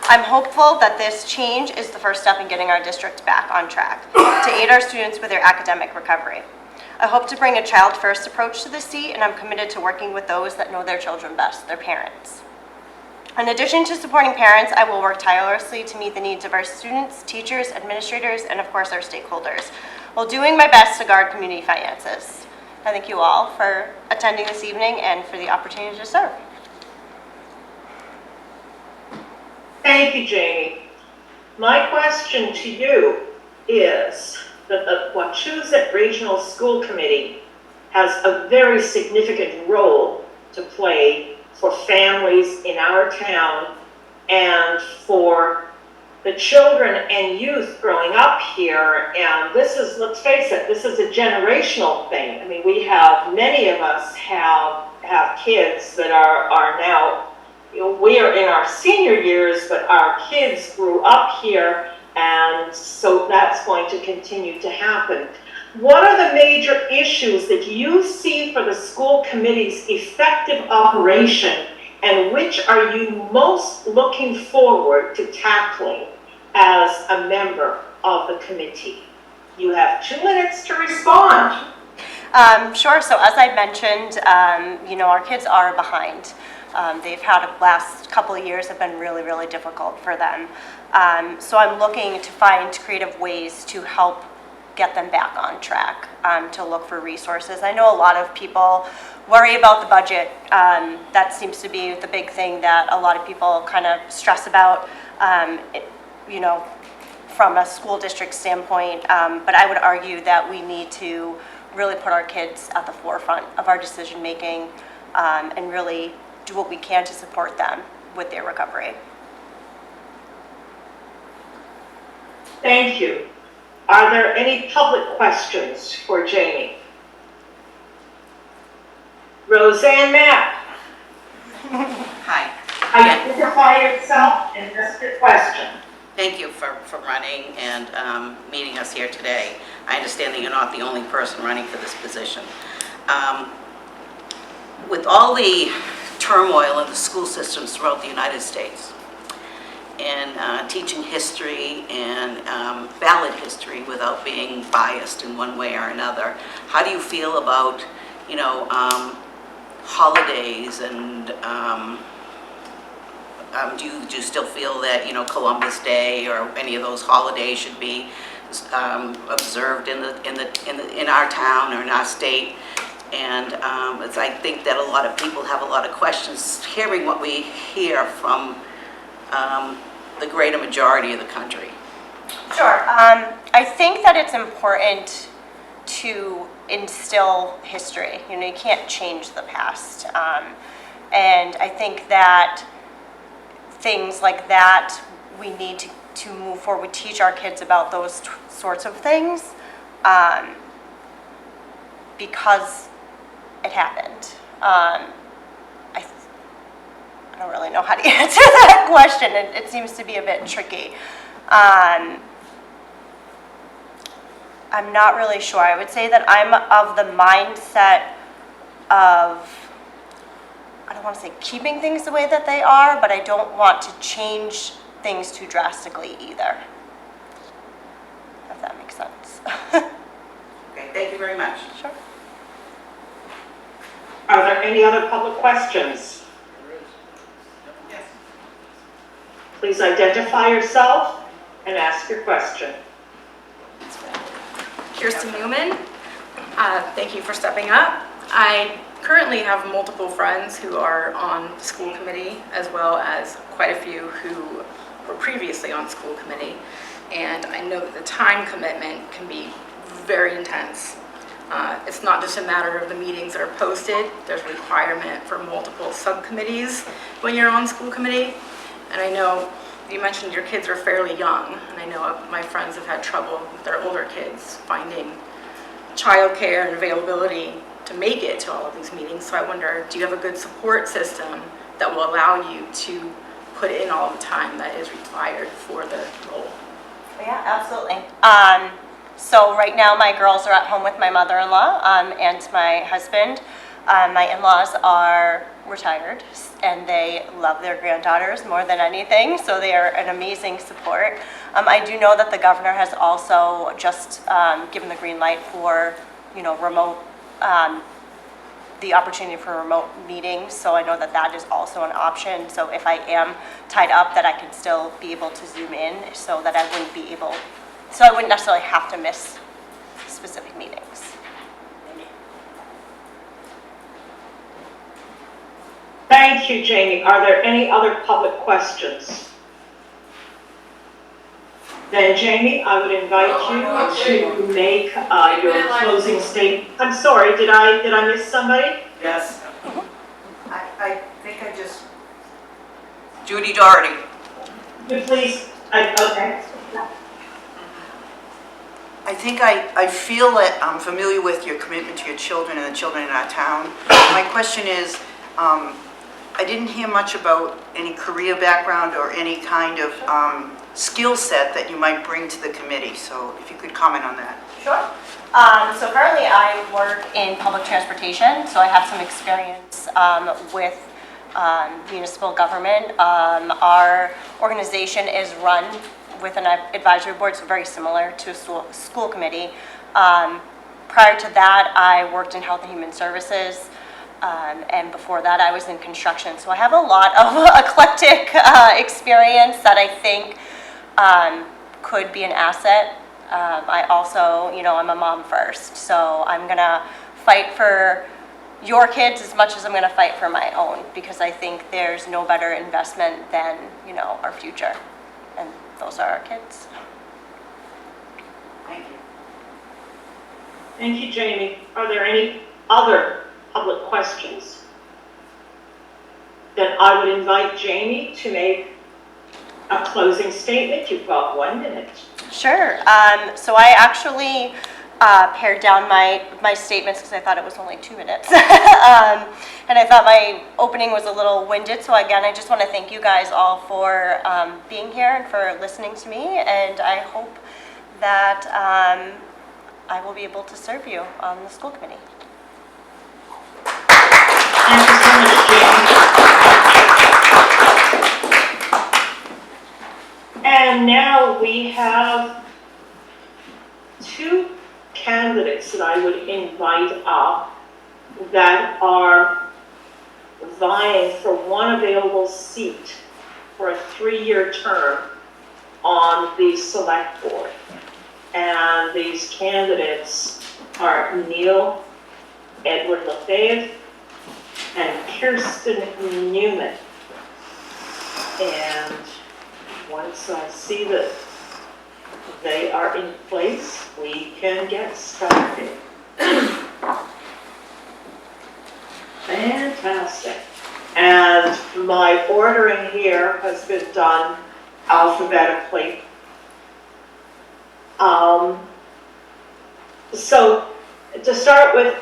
I'm hopeful that this change is the first step in getting our district back on track to aid our students with their academic recovery. I hope to bring a child-first approach to the seat, and I'm committed to working with those that know their children best, their parents. In addition to supporting parents, I will work tirelessly to meet the needs of our students, teachers, administrators, and of course our stakeholders, while doing my best to guard community finances. I thank you all for attending this evening and for the opportunity to serve. Thank you, Jamie. My question to you is that the Wachusett Regional School Committee has a very significant role to play for families in our town and for the children and youth growing up here. And this is, let's face it, this is a generational thing. I mean, many of us have kids that are now, we are in our senior years, but our kids grew up here, and so that's going to continue to happen. What are the major issues that you see for the school committee's effective operation, and which are you most looking forward to tackling as a member of the committee? You have 2 minutes to respond. Sure. So as I mentioned, our kids are behind. They've had the last couple of years have been really, really difficult for them. So I'm looking to find creative ways to help get them back on track, to look for resources. I know a lot of people worry about the budget. That seems to be the big thing that a lot of people kind of stress about, from a school district standpoint. But I would argue that we need to really put our kids at the forefront of our decision making, and really do what we can to support them with their recovery. Thank you. Are there any public questions for Jamie? Roseanne Mapp, Hi. identify yourself and ask your question. Thank you for running and meeting us here today. I understand that you're not the only person running for this position. With all the turmoil in the school systems throughout the United States, and teaching history and valid history without being biased in one way or another, how do you feel about, holidays, and do you still feel that, Columbus Day or any of those holidays should be observed in our town or in our state? And I think that a lot of people have a lot of questions hearing what we hear from the greater majority of the country. Sure. I think that it's important to instill history. You can't change the past. And I think that things like that, we need to move forward, teach our kids about those sorts of things, because it happened. I don't really know how to answer that question. It seems to be a bit tricky. I'm not really sure. I would say that I'm of the mindset of I don't want to say keeping things the way that they are, but I don't want to change things too drastically either. If that makes sense. Okay, thank you very much. Sure. Are there any other public questions? Yes. Please identify yourself and ask your question. Kirsten Newman. Thank you for stepping up. I currently have multiple friends who are on the school committee, as well as quite a few who were previously on school committee. And I know that the time commitment can be very intense. It's not just a matter of the meetings that are posted. There's a requirement for multiple subcommittees when you're on school committee. And I know you mentioned your kids are fairly young, and I know my friends have had trouble with their older kids finding childcare and availability to make it to all of these meetings. So I wonder, do you have a good support system that will allow you to put in all the time that is required for the role? Yeah, absolutely. So right now my girls are at home with my mother-in-law and my husband. My in-laws are retired and they love their granddaughters more than anything, so they are an amazing support. I do know that the governor has also just given the green light for, remote, the opportunity for remote meetings, so I know that that is also an option. So if I am tied up, that I can still be able to Zoom in, so that I wouldn't necessarily have to miss specific meetings. Thank you, Jamie. Are there any other public questions? Then, Jamie, I would invite you to make your closing statement. I'm sorry, did I miss somebody? Yes. I think I just... Judy Doherty. Could you please, okay. I think I feel that I'm familiar with your commitment to your children and the children in our town. My question is, I didn't hear much about any career background or any kind of skill set that you might bring to the committee. So if you could comment on that. Sure. So currently I work in public transportation, so I have some experience with municipal government. Our organization is run with an advisory board, so very similar to a school committee. Prior to that, I worked in health and human services, and before that, I was in construction. So I have a lot of eclectic experience that I think could be an asset. I also, I'm a mom first, so I'm gonna fight for your kids as much as I'm gonna fight for my own, because I think there's no better investment than, our future. And those are our kids. Thank you. Thank you, Jamie. Are there any other public questions? Then I would invite Jamie to make a closing statement. You've got 1 minute. Sure. So I actually pared down my statements because I thought it was only 2 minutes. And I thought my opening was a little winded. So again, I just want to thank you guys all for being here and for listening to me. And I hope that I will be able to serve you on the school committee. Thank you so much, Jamie. And now we have 2 candidates that I would invite up that are vying for one available seat for a 3-year term on the select board. And these candidates are Neil Edward Lefebvre and Kirsten Newman. And once I see that they are in place, we can get started. Fantastic. And my ordering here has been done alphabetically. So to start with,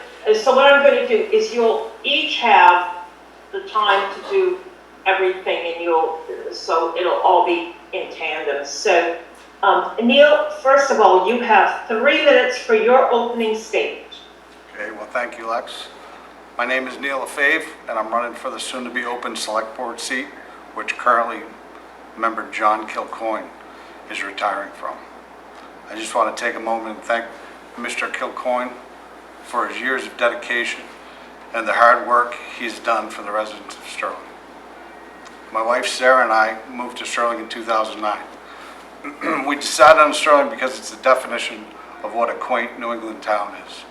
so what I'm going to do is you'll each have the time to do everything, and so it'll all be in tandem. So Neil, first of all, you have 3 minutes for your opening statement. Okay, well, thank you, Lex. My name is Neil LaFave, and I'm running for the soon-to-be open Select Board seat, which currently member John Kilcoyne is retiring from. I just want to take a moment and thank Mr. Kilcoyne for his years of dedication and the hard work he's done for the residents of Sterling. My wife Sarah and I moved to Sterling in 2009. We decided on Sterling because it's the definition of what a quaint New England town is,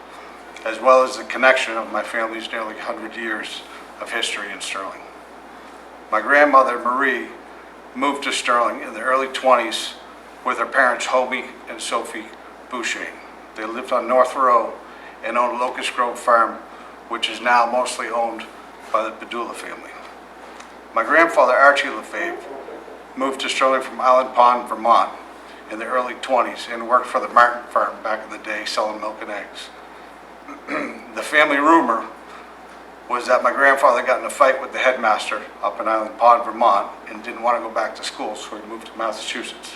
as well as the connection of my family's nearly 100 years of history in Sterling. My grandmother Marie moved to Sterling in the early 20s with her parents Homie and Sophie Boucher. They lived on North Row and owned Locust Grove Farm, which is now mostly owned by the Padula family. My grandfather Archie LaFave moved to Sterling from Island Pond, Vermont in the early 20s and worked for the Martin farm back in the day selling milk and eggs. The family rumor was that my grandfather got in a fight with the headmaster up in Island Pond, Vermont, and didn't want to go back to school, so he moved to Massachusetts.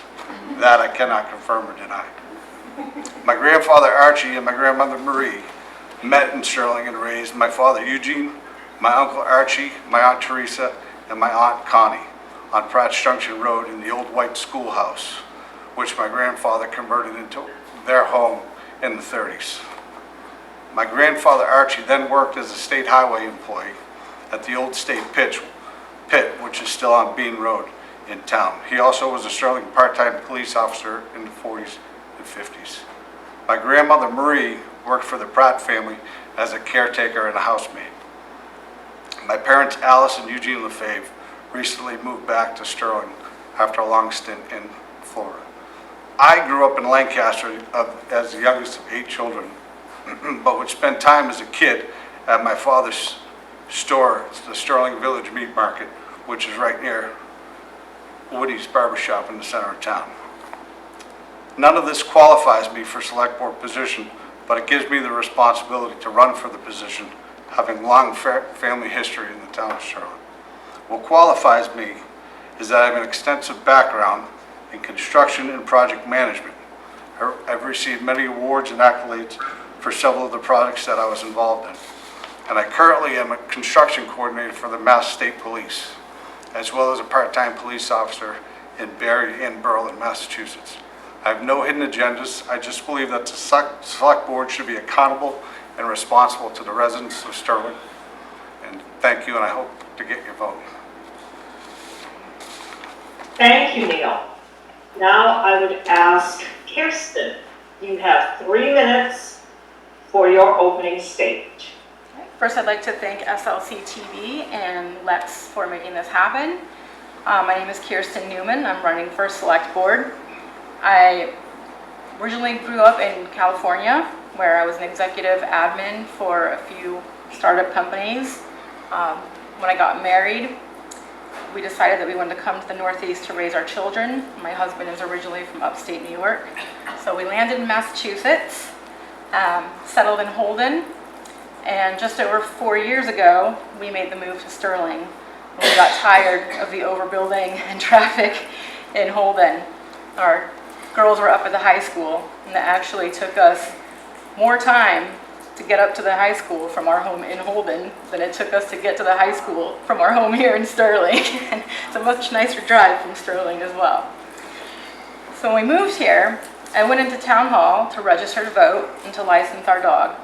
That I cannot confirm or deny. My grandfather Archie and my grandmother Marie met in Sterling and raised my father Eugene, my uncle Archie, my aunt Teresa, and my aunt Connie on Pratt's Junction Road in the old white schoolhouse, which my grandfather converted into their home in the 30s. My grandfather Archie then worked as a state highway employee at the old state pit, which is still on Bean Road in town. He also was a Sterling part-time police officer in the 40s and 50s. My grandmother Marie worked for the Pratt family as a caretaker and a housemaid. My parents Alice and Eugene LaFave recently moved back to Sterling after a long stint in Florida. I grew up in Lancaster as the youngest of 8 children, but would spend time as a kid at my father's store, the Sterling Village Meat Market, which is right near Woody's Barbershop in the center of town. None of this qualifies me for select board position, but it gives me the responsibility to run for the position, having long family history in the town of Sterling. What qualifies me is that I have an extensive background in construction and project management. I've received many awards and accolades for several of the projects that I was involved in. And I currently am a construction coordinator for the Mass State Police, as well as a part-time police officer in Barre and Berlin, Massachusetts. I have no hidden agendas. I just believe that the select board should be accountable and responsible to the residents of Sterling. And thank you, and I hope to get your vote. Thank you, Neil. Now I would ask Kirsten, you have 3 minutes for your opening statement. First, I'd like to thank SLC TV and Lex for making this happen. My name is Kirsten Newman. I'm running for Select Board. I originally grew up in California, where I was an executive admin for a few startup companies. When I got married, we decided that we wanted to come to the Northeast to raise our children. My husband is originally from upstate New York. So we landed in Massachusetts, settled in Holden, and just over 4 years ago, we made the move to Sterling. When we got tired of the overbuilding and traffic in Holden. Our girls were up at the high school, and it actually took us more time to get up to the high school from our home in Holden than it took us to get to the high school from our home here in Sterling. It's a much nicer drive from Sterling as well. So when we moved here, I went into town hall to register to vote and to license our dog.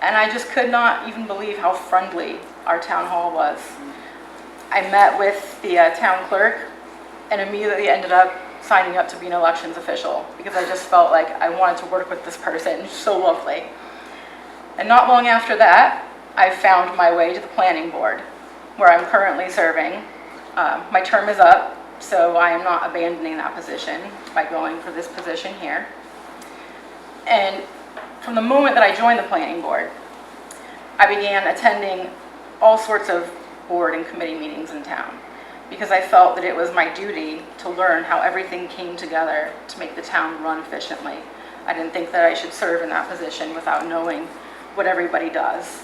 And I just could not even believe how friendly our town hall was. I met with the town clerk and immediately ended up signing up to be an elections official because I just felt like I wanted to work with this person. So lovely. And not long after that, I found my way to the planning board, where I'm currently serving. My term is up, so I am not abandoning that position by going for this position here. And from the moment that I joined the planning board, I began attending all sorts of board and committee meetings in town because I felt that it was my duty to learn how everything came together to make the town run efficiently. I didn't think that I should serve in that position without knowing what everybody does.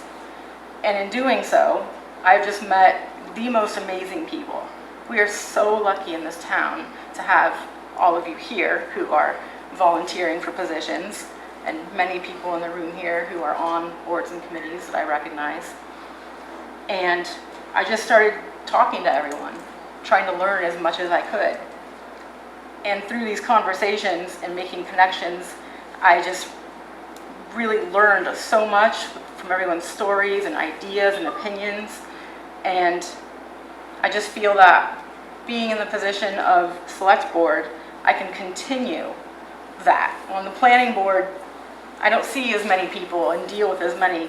And in doing so, I've just met the most amazing people. We are so lucky in this town to have all of you here who are volunteering for positions and many people in the room here who are on boards and committees that I recognize. And I just started talking to everyone, trying to learn as much as I could. And through these conversations and making connections, I just really learned so much from everyone's stories and ideas and opinions. And I just feel that being in the position of select board, I can continue that. On the planning board, I don't see as many people and deal with as many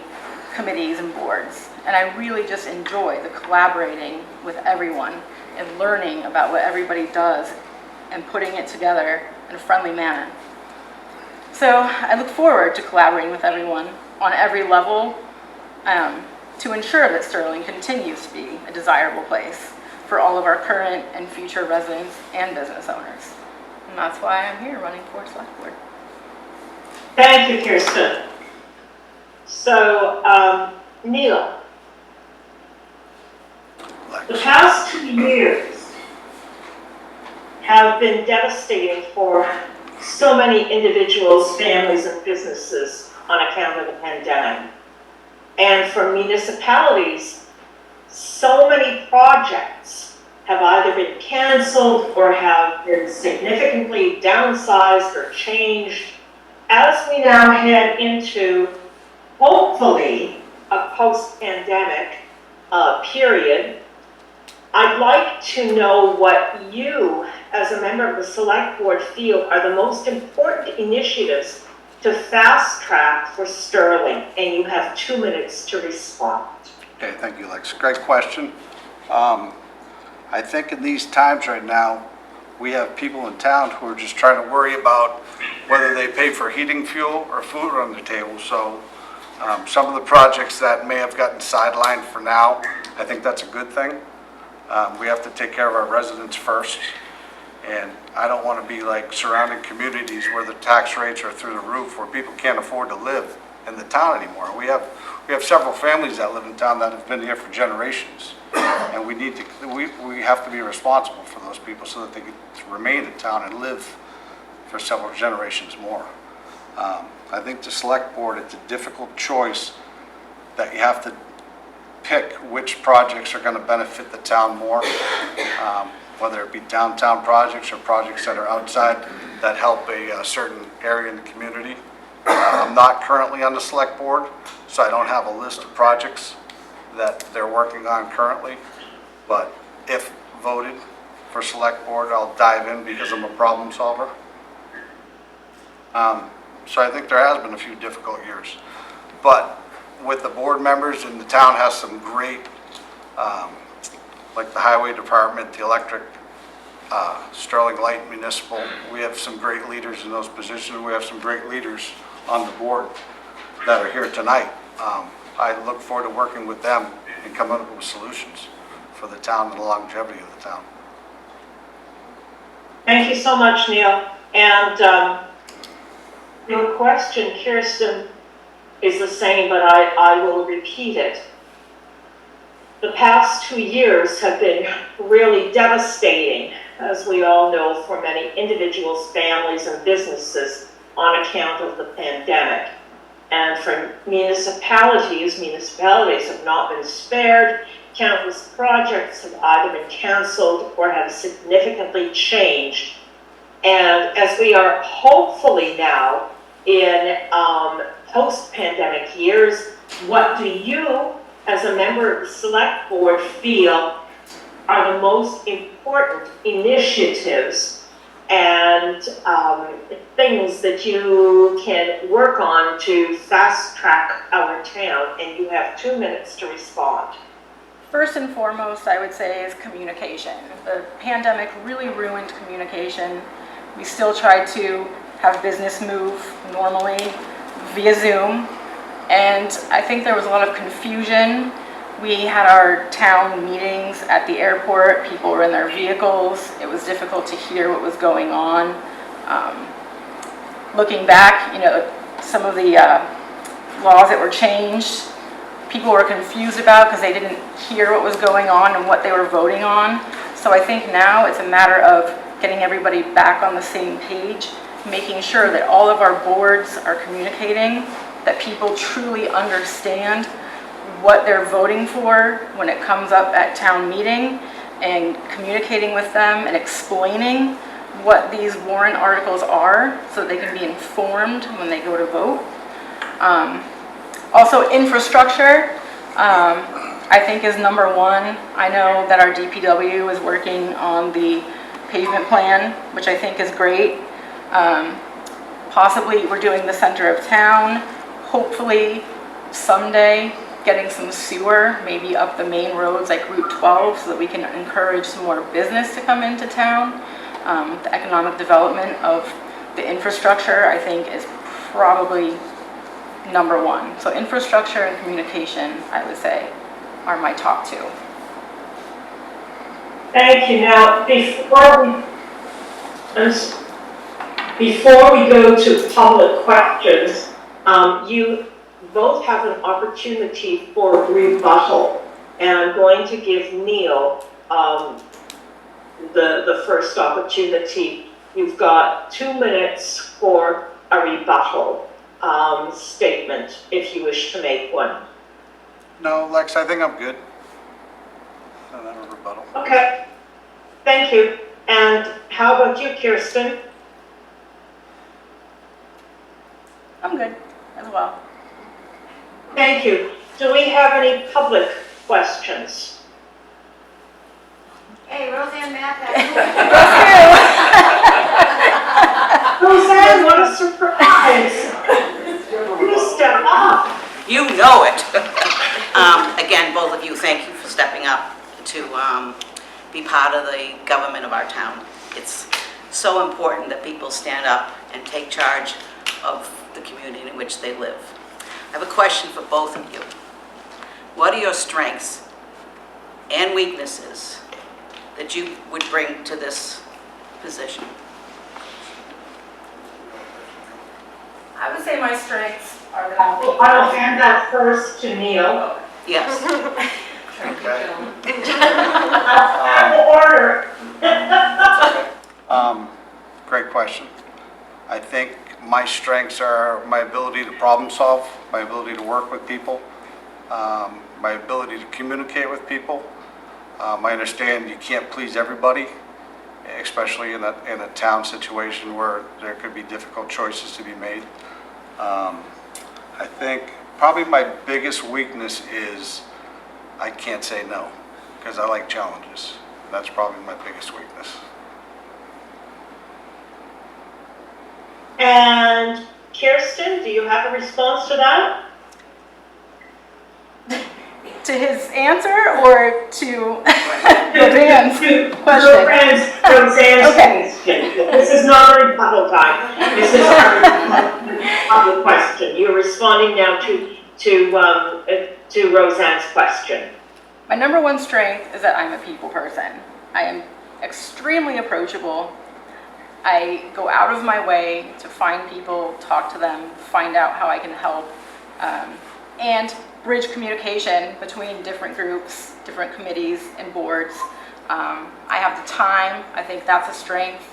committees and boards. And I really just enjoy the collaborating with everyone and learning about what everybody does and putting it together in a friendly manner. So I look forward to collaborating with everyone on every level to ensure that Sterling continues to be a desirable place for all of our current and future residents and business owners. And that's why I'm here running for select board. Thank you, Kirsten. So, Neil, the past 2 years have been devastating for so many individuals, families, and businesses on account of the pandemic. And for municipalities, so many projects have either been canceled or have been significantly downsized or changed. As we now head into, hopefully, a post-pandemic period, I'd like to know what you, as a member of the select board, feel are the most important initiatives to fast track for Sterling, and you have 2 minutes to respond. Okay, thank you, Lex. Great question. I think in these times right now, we have people in town who are just trying to worry about whether they pay for heating fuel or food on their table. So some of the projects that may have gotten sidelined for now, I think that's a good thing. We have to take care of our residents first. And I don't want to be like surrounding communities where the tax rates are through the roof, where people can't afford to live in the town anymore. We have several families that live in town that have been here for generations. And we have to be responsible for those people so that they can remain in town and live for several generations more. I think the select board, it's a difficult choice that you have to pick which projects are going to benefit the town more, whether it be downtown projects or projects that are outside that help a certain area in the community. I'm not currently on the select board, so I don't have a list of projects that they're working on currently, but if voted for select board, I'll dive in because I'm a problem solver. So I think there has been a few difficult years, but with the board members, and the town has some great, like the highway department, the electric, Sterling Light Municipal, we have some great leaders in those positions. We have some great leaders on the board that are here tonight. I look forward to working with them and coming up with solutions for the town and the longevity of the town. Thank you so much, Neil. And your question, Kirsten, is the same, but I will repeat it. The past 2 years have been really devastating, as we all know, for many individuals, families, and businesses on account of the pandemic. And for municipalities have not been spared. Countless projects have either been canceled or have significantly changed. And as we are hopefully now in post-pandemic years, what do you, as a member of the select board, feel are the most important initiatives and things that you can work on to fast track our town? And you have 2 minutes to respond. First and foremost, I would say, is communication. The pandemic really ruined communication. We still tried to have business move normally via Zoom, and I think there was a lot of confusion. We had our town meetings at the airport. People were in their vehicles. It was difficult to hear what was going on. Looking back, some of the laws that were changed, people were confused about because they didn't hear what was going on and what they were voting on. So I think now it's a matter of getting everybody back on the same page making sure that all of our boards are communicating, that people truly understand what they're voting for when it comes up at town meeting, and communicating with them and explaining what these warrant articles are so that they can be informed when they go to vote. Also, infrastructure, I think is number one. I know that our DPW is working on the pavement plan, which I think is great. Possibly, we're doing the center of town. Hopefully, someday, getting some sewer, maybe up the main roads like Route 12, so that we can encourage some more business to come into town. The economic development of the infrastructure, I think, is probably number one. So infrastructure and communication, I would say, are my top two. Thank you. Now, before we go to public questions, you both have an opportunity for rebuttal, and I'm going to give Neil the first opportunity. You've got 2 minutes for a rebuttal statement, if you wish to make one. No, Lex, I think I'm good. I don't have a rebuttal. Okay, thank you. And how about you, Kirsten? I'm good as well. Thank you. Do we have any public questions? Hey, Roseanne Mack, Roseanne, what a surprise! You step up. You know it. Again, both of you, thank you for stepping up to be part of the government of our town. It's so important that people stand up and take charge of the community in which they live. I have a question for both of you. What are your strengths and weaknesses that you would bring to this position? I would say my strengths are that I'll hand that first to Neil. Yes. Okay. Order. Great question. I think my strengths are my ability to problem solve, my ability to work with people, my ability to communicate with people. I understand you can't please everybody, especially in a town situation where there could be difficult choices to be made. I think probably my biggest weakness is I can't say no, because I like challenges. That's probably my biggest weakness. And Kirsten, do you have a response to that? to his answer or to Roseanne's question? Roseanne's Okay. question. This is not a rebuttal time. This is a public question. You're responding now to Roseanne's question. My number one strength is that I'm a people person. I am extremely approachable. I go out of my way to find people, talk to them, find out how I can help, and bridge communication between different groups, different committees and boards. I have the time. I think that's a strength.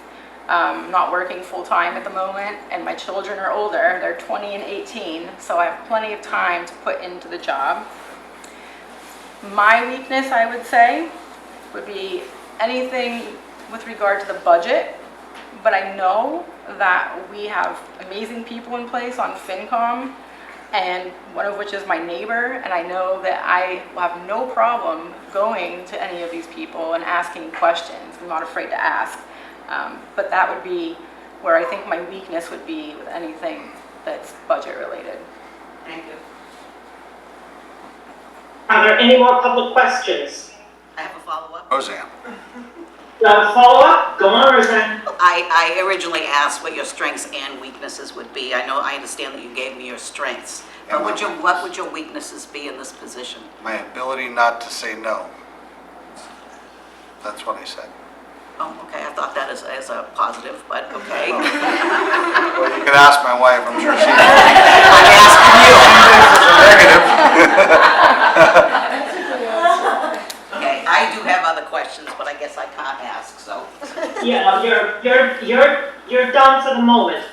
I'm not working full-time at the moment, and my children are older. They're 20 and 18, so I have plenty of time to put into the job. My weakness, I would say, would be anything with regard to the budget, but I know that we have amazing people in place on FinCom, and one of which is my neighbor, and I know that I will have no problem going to any of these people and asking questions. I'm not afraid to ask, but that would be where I think my weakness would be with anything that's budget related. Thank you. Are there any more public questions? I have a follow-up. Roseanne. Do you have a follow-up? Go on, Roseanne. I originally asked what your strengths and weaknesses would be. I understand that you gave me your strengths. But what would your weaknesses be in this position? My ability not to say no. That's what I said. Oh, okay, I thought that as a positive, but okay. Well, you can ask my wife, I'm sure she knows. I'm asking you. Okay, I do have other questions, but I guess I can't ask, so. Yeah, you're done for the moment.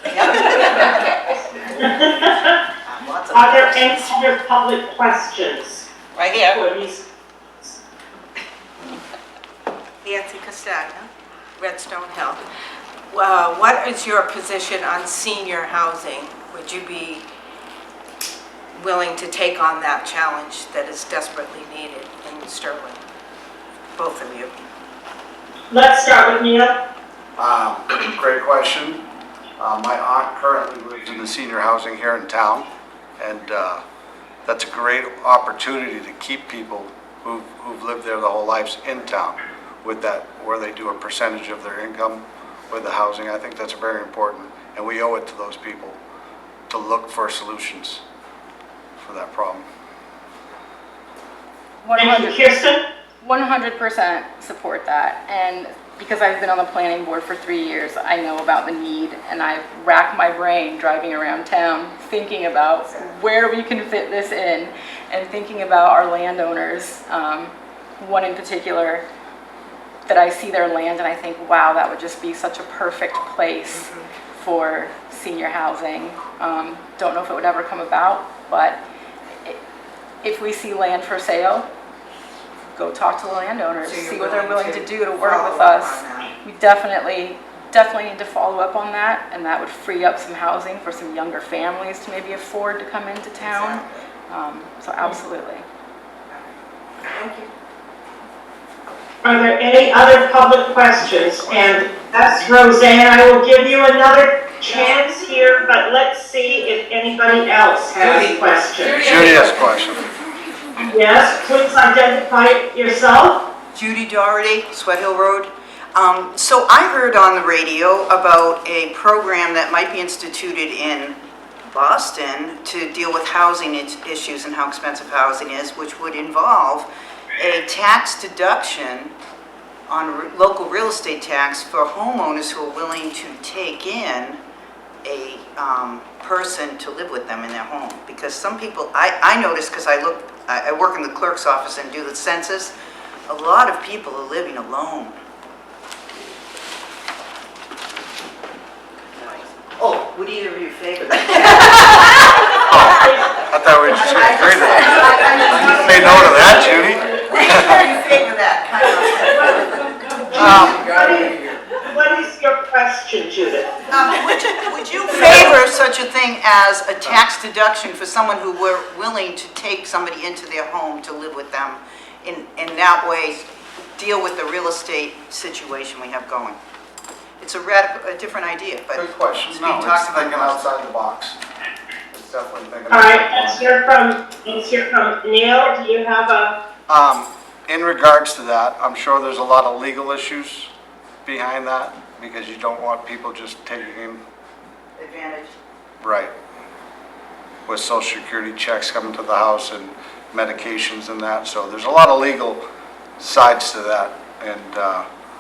Are there any other public questions Right here. for these? Nancy Castagna, Redstone Hill. What is your position on senior housing? Would you be willing to take on that challenge that is desperately needed in Sterling? Both of you. Let's start with Neil. Great question. My aunt currently lives in the senior housing here in town, and that's a great opportunity to keep people who've lived there their whole lives in town with that, where they do a percentage of their income with the housing. I think that's very important, and we owe it to those people to look for solutions for that problem. Thank you, Kirsten. 100% support that. And because I've been on the planning board for 3 years, I know about the need, and I've racked my brain driving around town thinking about where we can fit this in, and thinking about our landowners. One in particular, that I see their land and I think, wow, that would just be such a perfect place for senior housing. Don't know if it would ever come about, but if we see land for sale, go talk to the landowners, So you're see what they're willing to do to work follow with up us. on that. We definitely need to follow up on that, and that would free up some housing for some younger families to maybe afford to come into town. So absolutely. Thank you. Are there any other public questions? And that's Roseanne. I will give you another chance here, but let's see if anybody else has questions. Judy has a question. Yes, please identify yourself. Judy Doherty, Sweat Hill Road. So I heard on the radio about a program that might be instituted in Boston to deal with housing issues and how expensive housing is, which would involve a tax deduction on local real estate tax for homeowners who are willing to take in a person to live with them in their home. Because some people, I noticed, because I work in the clerk's office and do the census, a lot of people are living alone. Oh, would either of you favor that? I thought we were just going to agree to that. Say no to that, Judy. You favor that, kind of. What is your question, Judith? Would you favor such a thing as a tax deduction for someone who were willing to take somebody into their home to live with them, in that way deal with the real estate situation we have going? It's a different idea, but Good question. it's No, being it's talked about. thinking outside the box. It's definitely thinking All right, outside the box. let's hear from Neil. Do you have a? In regards to that, I'm sure there's a lot of legal issues behind that, because you don't want people just taking in, Advantage. right, with social security checks coming to the house and medications and that, so there's a lot of legal sides to that, and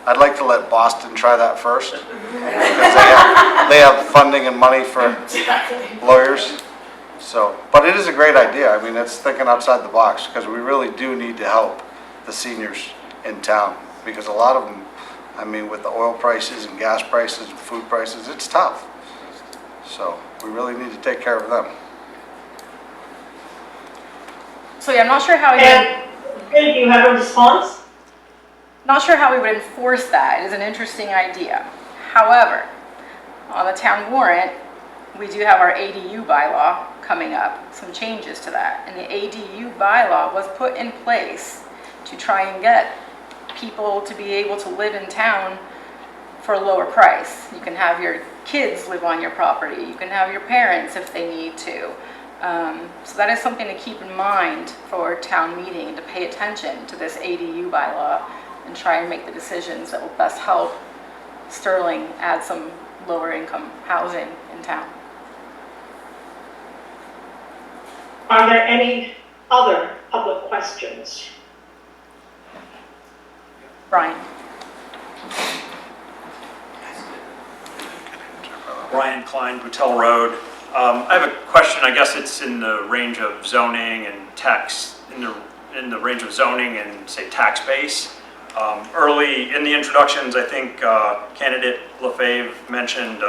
I'd like to let Boston try that first, because they have funding and money for lawyers, so, but it is a great idea. I mean, it's thinking outside the box, because we really do need to help the seniors in town, because a lot of them, I mean, with the oil prices and gas prices and food prices, it's tough. So we really need to take care of them. So yeah, I'm not sure how And do you have a response? Not sure how we would enforce that. It is an interesting idea. However, on the town warrant, we do have our ADU bylaw coming up, some changes to that. And the ADU bylaw was put in place to try and get people to be able to live in town for a lower price. You can have your kids live on your property. You can have your parents if they need to. So that is something to keep in mind for town meeting, to pay attention to this ADU bylaw and try and make the decisions that will best help Sterling add some lower income housing in town. Are there any other public questions? Brian. Brian Klein, Boutel Road. I have a question. I guess it's in the range of zoning and tax, in the range of zoning and, say, tax base. Early in the introductions, I think candidate LaFave mentioned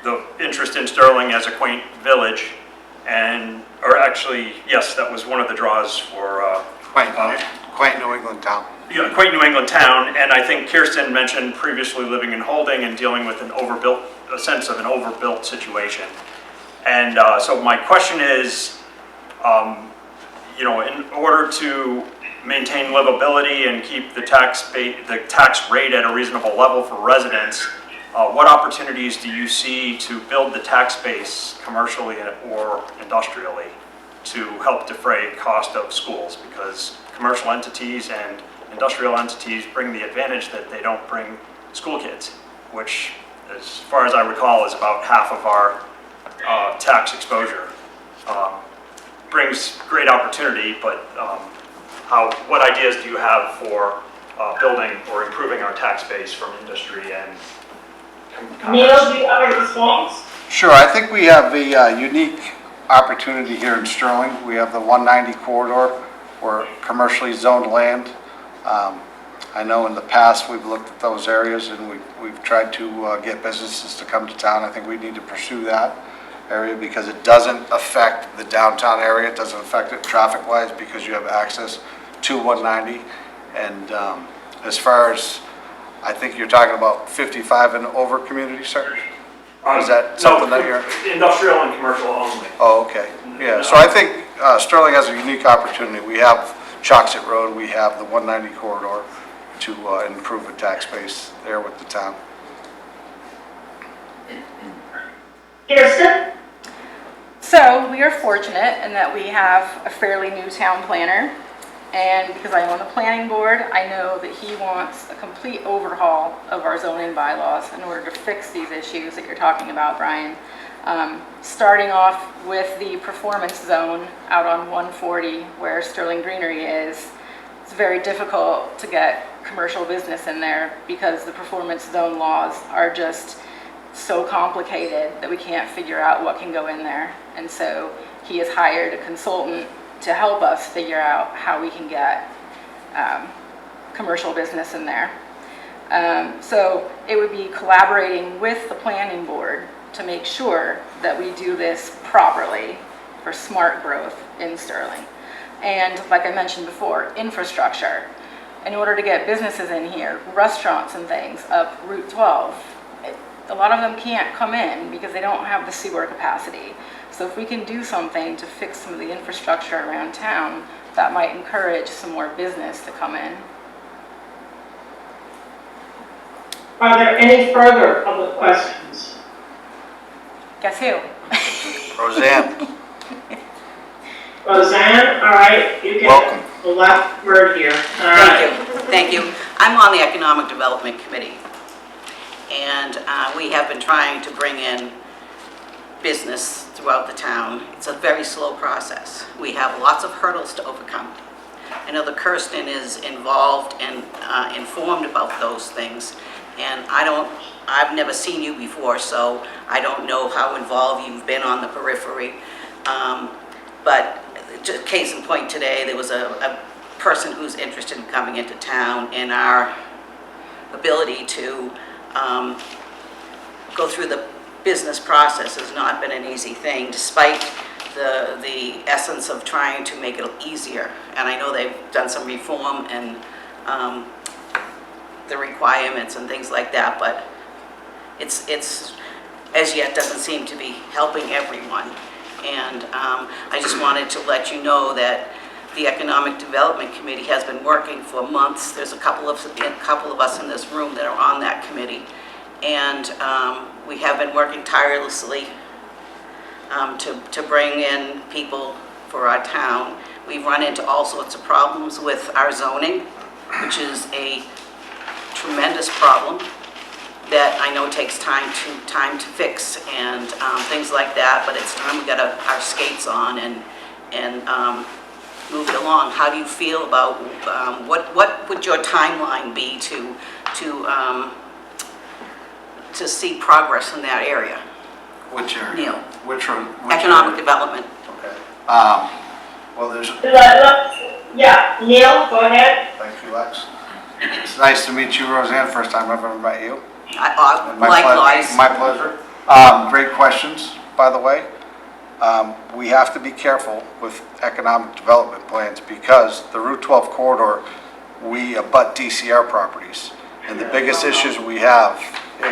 the interest in Sterling as a quaint village. or actually, yes, that was one of the draws for, Quaint New England town. quaint New England town, and I think Kirsten mentioned previously living in Holding and dealing with a sense of an overbuilt situation. And so my question is, in order to maintain livability and keep the tax rate at a reasonable level for residents, what opportunities do you see to build the tax base commercially or industrially to help defray cost of schools? Because commercial entities and industrial entities bring the advantage that they don't bring school kids, which, as far as I recall, is about half of our tax exposure. Brings great opportunity, but what ideas do you have for building or improving our tax base from industry and Neil, do you have a response? Sure, I think we have a unique opportunity here in Sterling. We have the 190 corridor or commercially zoned land. I know in the past we've looked at those areas and we've tried to get businesses to come to town. I think we need to pursue that area because it doesn't affect the downtown area. It doesn't affect it traffic-wise because you have access to 190. And as far as, I think you're talking about 55 and over community, sir? Is that something that you're? Industrial and commercial only. Oh, okay. Yeah, so I think Sterling has a unique opportunity. We have Choxet Road, we have the 190 corridor to improve the tax base there with the town. Kirsten? So we are fortunate in that we have a fairly new town planner. And because I'm on the planning board, I know that he wants a complete overhaul of our zoning bylaws in order to fix these issues that you're talking about, Brian. Starting off with the performance zone out on 140 where Sterling Greenery is. It's very difficult to get commercial business in there because the performance zone laws are just so complicated that we can't figure out what can go in there. And so he has hired a consultant to help us figure out how we can get commercial business in there. So it would be collaborating with the planning board to make sure that we do this properly for smart growth in Sterling. And like I mentioned before, infrastructure. In order to get businesses in here, restaurants and things up Route 12, a lot of them can't come in because they don't have the sewer capacity. So if we can do something to fix some of the infrastructure around town, that might encourage some more business to come in. Are there any further public questions? Guess who? Roseanne, Roseanne, all right, you welcome. get the last word here. All right. Thank you. I'm on the Economic Development Committee, and we have been trying to bring in business throughout the town. It's a very slow process. We have lots of hurdles to overcome. I know that Kirsten is involved and informed about those things, and I've never seen you before, so I don't know how involved you've been on the periphery. But just case in point today, there was a person who's interested in coming into town, and our ability to go through the business process has not been an easy thing, despite the essence of trying to make it easier. And I know they've done some reform and the requirements and things like that, but it's as yet doesn't seem to be helping everyone. And I just wanted to let you know that the Economic Development Committee has been working for months. There's a couple of us in this room that are on that committee. And we have been working tirelessly to bring in people for our town. We've run into all sorts of problems with our zoning, which is a tremendous problem that I know takes time to fix and things like that. But it's time we got our skates on and move it along. How do you feel about what would your timeline be to see progress in that area? Which area? Neil. Which one? Economic development. Okay. Well, there's, Yeah, Neil, go ahead. thank you, Lex. It's nice to meet you, Roseanne. First time I've ever met you. And Likewise. My pleasure. Great questions, by the way. We have to be careful with economic development plans because the Route 12 corridor, we abut DCR properties. And the biggest issues we have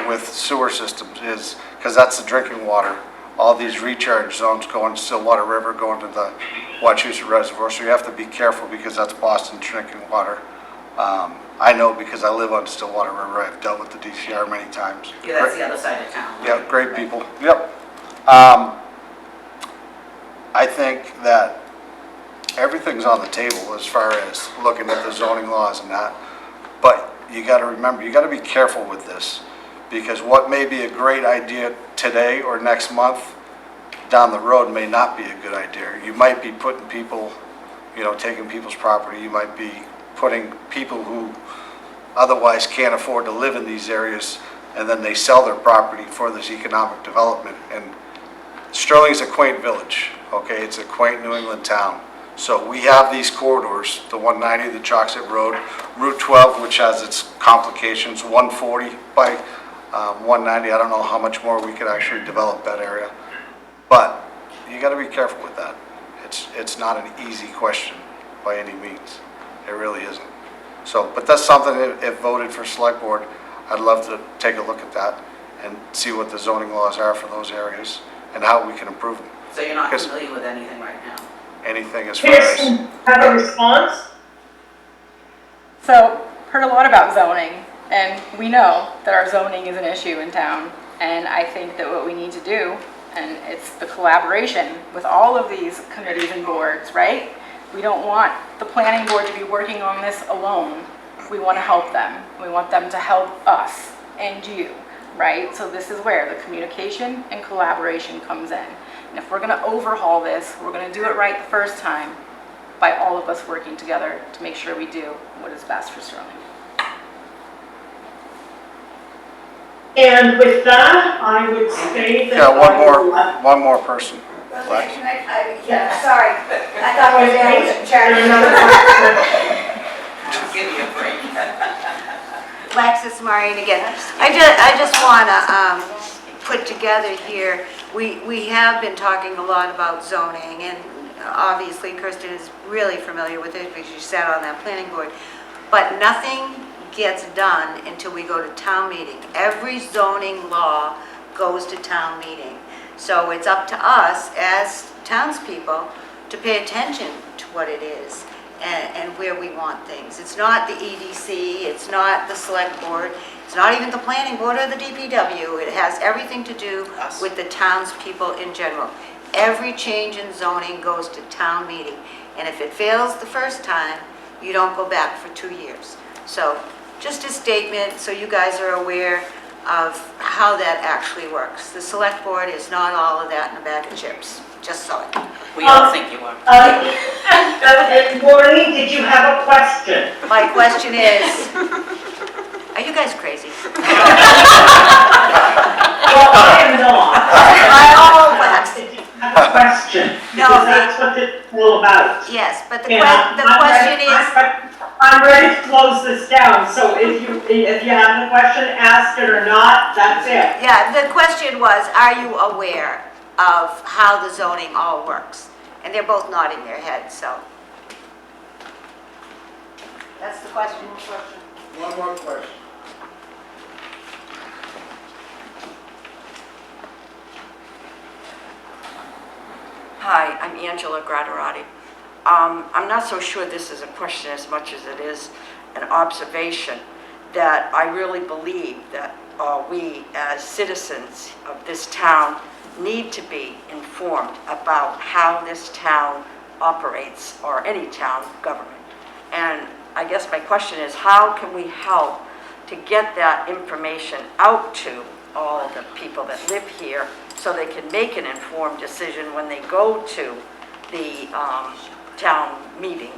with sewer systems is, because that's the drinking water, all these recharge zones going to Stillwater River, going to the Wachusett Reservoir. So you have to be careful because that's Boston drinking water. I know because I live on Stillwater River. I've dealt with the DCR many times. Yeah, that's the other side of town. Yeah, great people. Yep. I think that everything's on the table as far as looking at the zoning laws and that. But you got to remember, you got to be careful with this because what may be a great idea today or next month down the road may not be a good idea. You might be putting people, taking people's property. You might be putting people who otherwise can't afford to live in these areas, and then they sell their property for this economic development. And Sterling's a quaint village, okay? It's a quaint New England town. So we have these corridors, the 190, the Choxet Road, Route 12, which has its complications, 140 by 190. I don't know how much more we could actually develop that area. But you got to be careful with that. It's not an easy question by any means. It really isn't. So, but that's something, if voted for select board, I'd love to take a look at that and see what the zoning laws are for those areas and how we can improve them. So you're not 'Cause familiar with anything right now? anything as far as, Kirsten, have a response? So, heard a lot about zoning, and we know that our zoning is an issue in town. And I think that what we need to do, and it's the collaboration with all of these committees and boards, right? We don't want the planning board to be working on this alone. We want to help them. We want them to help us and you, right? So this is where the communication and collaboration comes in. And if we're going to overhaul this, we're going to do it right the first time by all of us working together to make sure we do what is best for Sterling. And with that, I would say that. yeah, one more person. Lex. Yeah, sorry. I thought we were in charge. Give you a break. Alexis Maureen again. I just want to put together here, we have been talking a lot about zoning, and obviously Kirsten is really familiar with it because she sat on that planning board, but nothing gets done until we go to town meeting. Every zoning law goes to town meeting. So it's up to us as townspeople to pay attention to what it is and where we want things. It's not the EDC, it's not the select board, it's not even the planning board or the DPW. It has everything to do with the townspeople in general. Every change in zoning goes to town meeting. And if it fails the first time, you don't go back for 2 years. So just a statement so you guys are aware of how that actually works. The select board is not all of that in a bag of chips, just so. We all think you are. Maureen, did you have a question? My question is, are you guys crazy? Well, I am not. Oh, Lex. Did you have a question? No, Because that's what it's all about. Yes, but the And question is, I'm ready to close this down, so if you have a question, ask it or not, that's it. yeah, the question was, are you aware of how the zoning all works? And they're both nodding their heads, so. That's the question. One more question. Hi, I'm Angela Graderati. I'm not so sure this is a question as much as it is an observation that I really believe that we as citizens of this town need to be informed about how this town operates, or any town government. And I guess my question is, how can we help to get that information out to all the people that live here so they can make an informed decision when they go to the town meeting?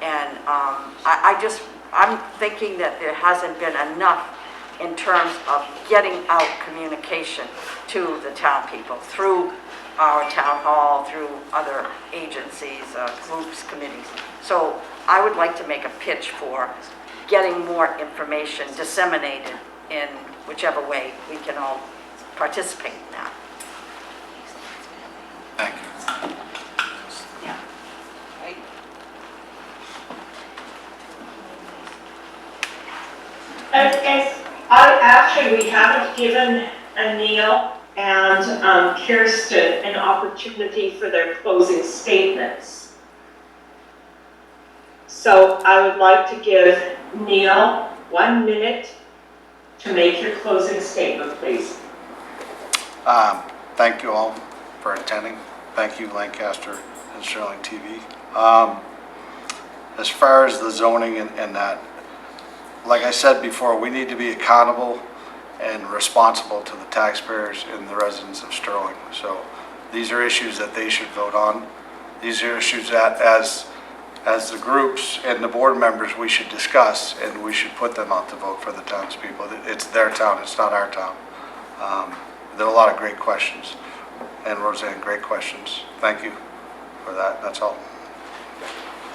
And I'm thinking that there hasn't been enough in terms of getting out communication to the town people through our town hall, through other agencies, groups, committees. So I would like to make a pitch for getting more information disseminated in whichever way we can all participate in that. Thank you. And we haven't given Neil and Kirsten an opportunity for their closing statements. So I would like to give Neil 1 minute to make your closing statement, please. Thank you all for attending. Thank you, Lancaster and Sterling TV. As far as the zoning and that, like I said before, we need to be accountable and responsible to the taxpayers and the residents of Sterling. So these are issues that they should vote on. These are issues that as the groups and the board members, we should discuss, and we should put them out to vote for the townspeople. It's their town, it's not our town. There are a lot of great questions. And Roseanne, great questions. Thank you for that. That's all.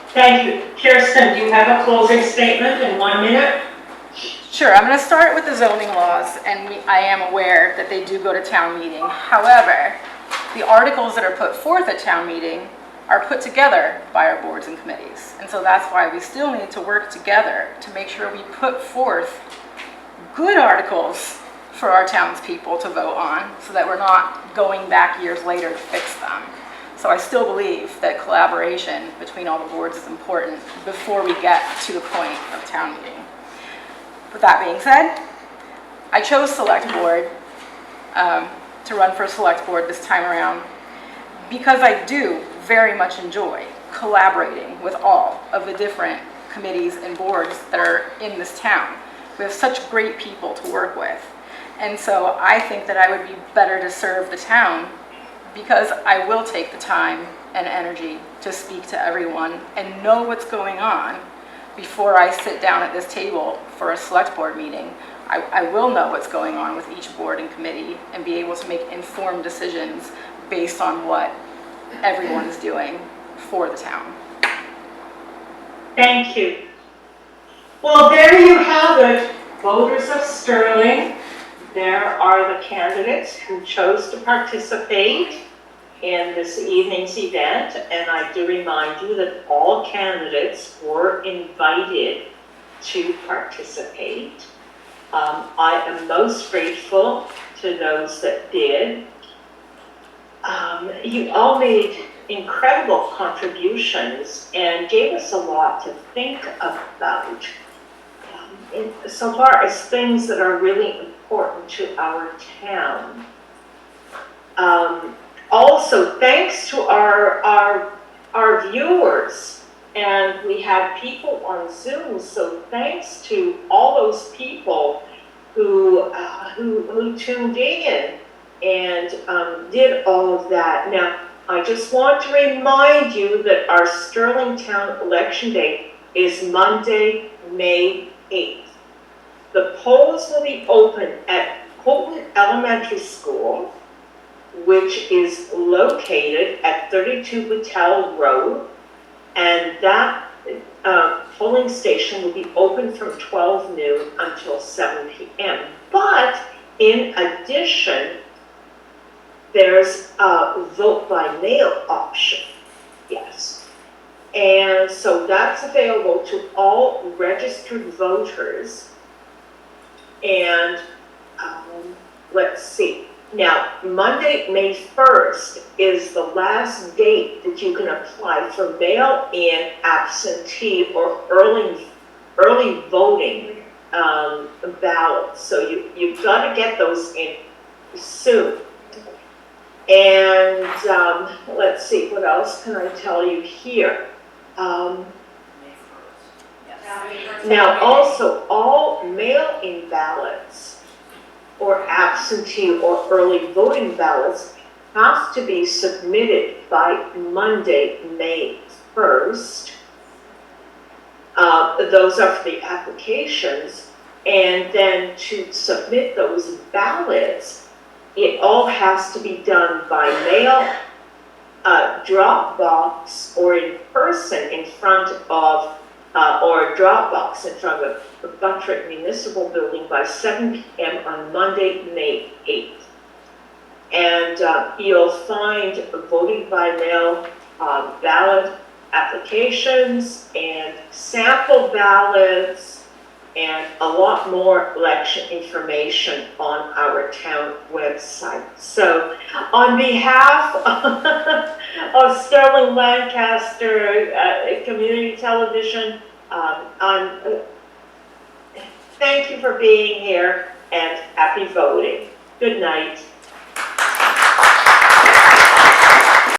Thank you. Kirsten, do you have a closing statement in 1 minute? Sure, I'm going to start with the zoning laws, and I am aware that they do go to town meeting. However, the articles that are put forth at town meeting are put together by our boards and committees. And so that's why we still need to work together to make sure we put forth good articles for our townspeople to vote on, so that we're not going back years later to fix them. So I still believe that collaboration between all the boards is important before we get to the point of town meeting. With that being said, I chose select board to run for select board this time around because I do very much enjoy collaborating with all of the different committees and boards that are in this town. We have such great people to work with. And so I think that I would be better to serve the town because I will take the time and energy to speak to everyone and know what's going on before I sit down at this table for a select board meeting. I will know what's going on with each board and committee and be able to make informed decisions based on what everyone is doing for the town. Thank you. Well, there you have it, voters of Sterling. There are the candidates who chose to participate in this evening's event, and I do remind you that all candidates were invited to participate. I am most grateful to those that did. You all made incredible contributions and gave us a lot to think about so far as things that are really important to our town. Also, thanks to our viewers, and we have people on Zoom, so thanks to all those people who tuned in and did all of that. Now, I just want to remind you that our Sterling Town Election Day is Monday, May 8th. The polls will be open at Houghton Elementary School, which is located at 32 Battelle Road, and that polling station will be open from 12 noon until 7 p.m. But in addition, there's a vote by mail option, yes. And so that's available to all registered voters. And let's see. Now, Monday, May 1st is the last date that you can apply for mail-in, absentee, or early voting ballots. So you've got to get those in soon. And let's see, what else can I tell you here? Now, also, all mail-in ballots or absentee or early voting ballots have to be submitted by Monday, May 1st. Those are for the applications. And then to submit those ballots, it all has to be done by mail, drop box, or in person in front of or a drop box in front of the Buttrick Municipal Building by 7 p.m. on Monday, May 8th. And you'll find voting by mail ballot applications and sample ballots and a lot more election information on our town website. So on behalf of Sterling-Lancaster Community Television, thank you for being here and happy voting. Good night.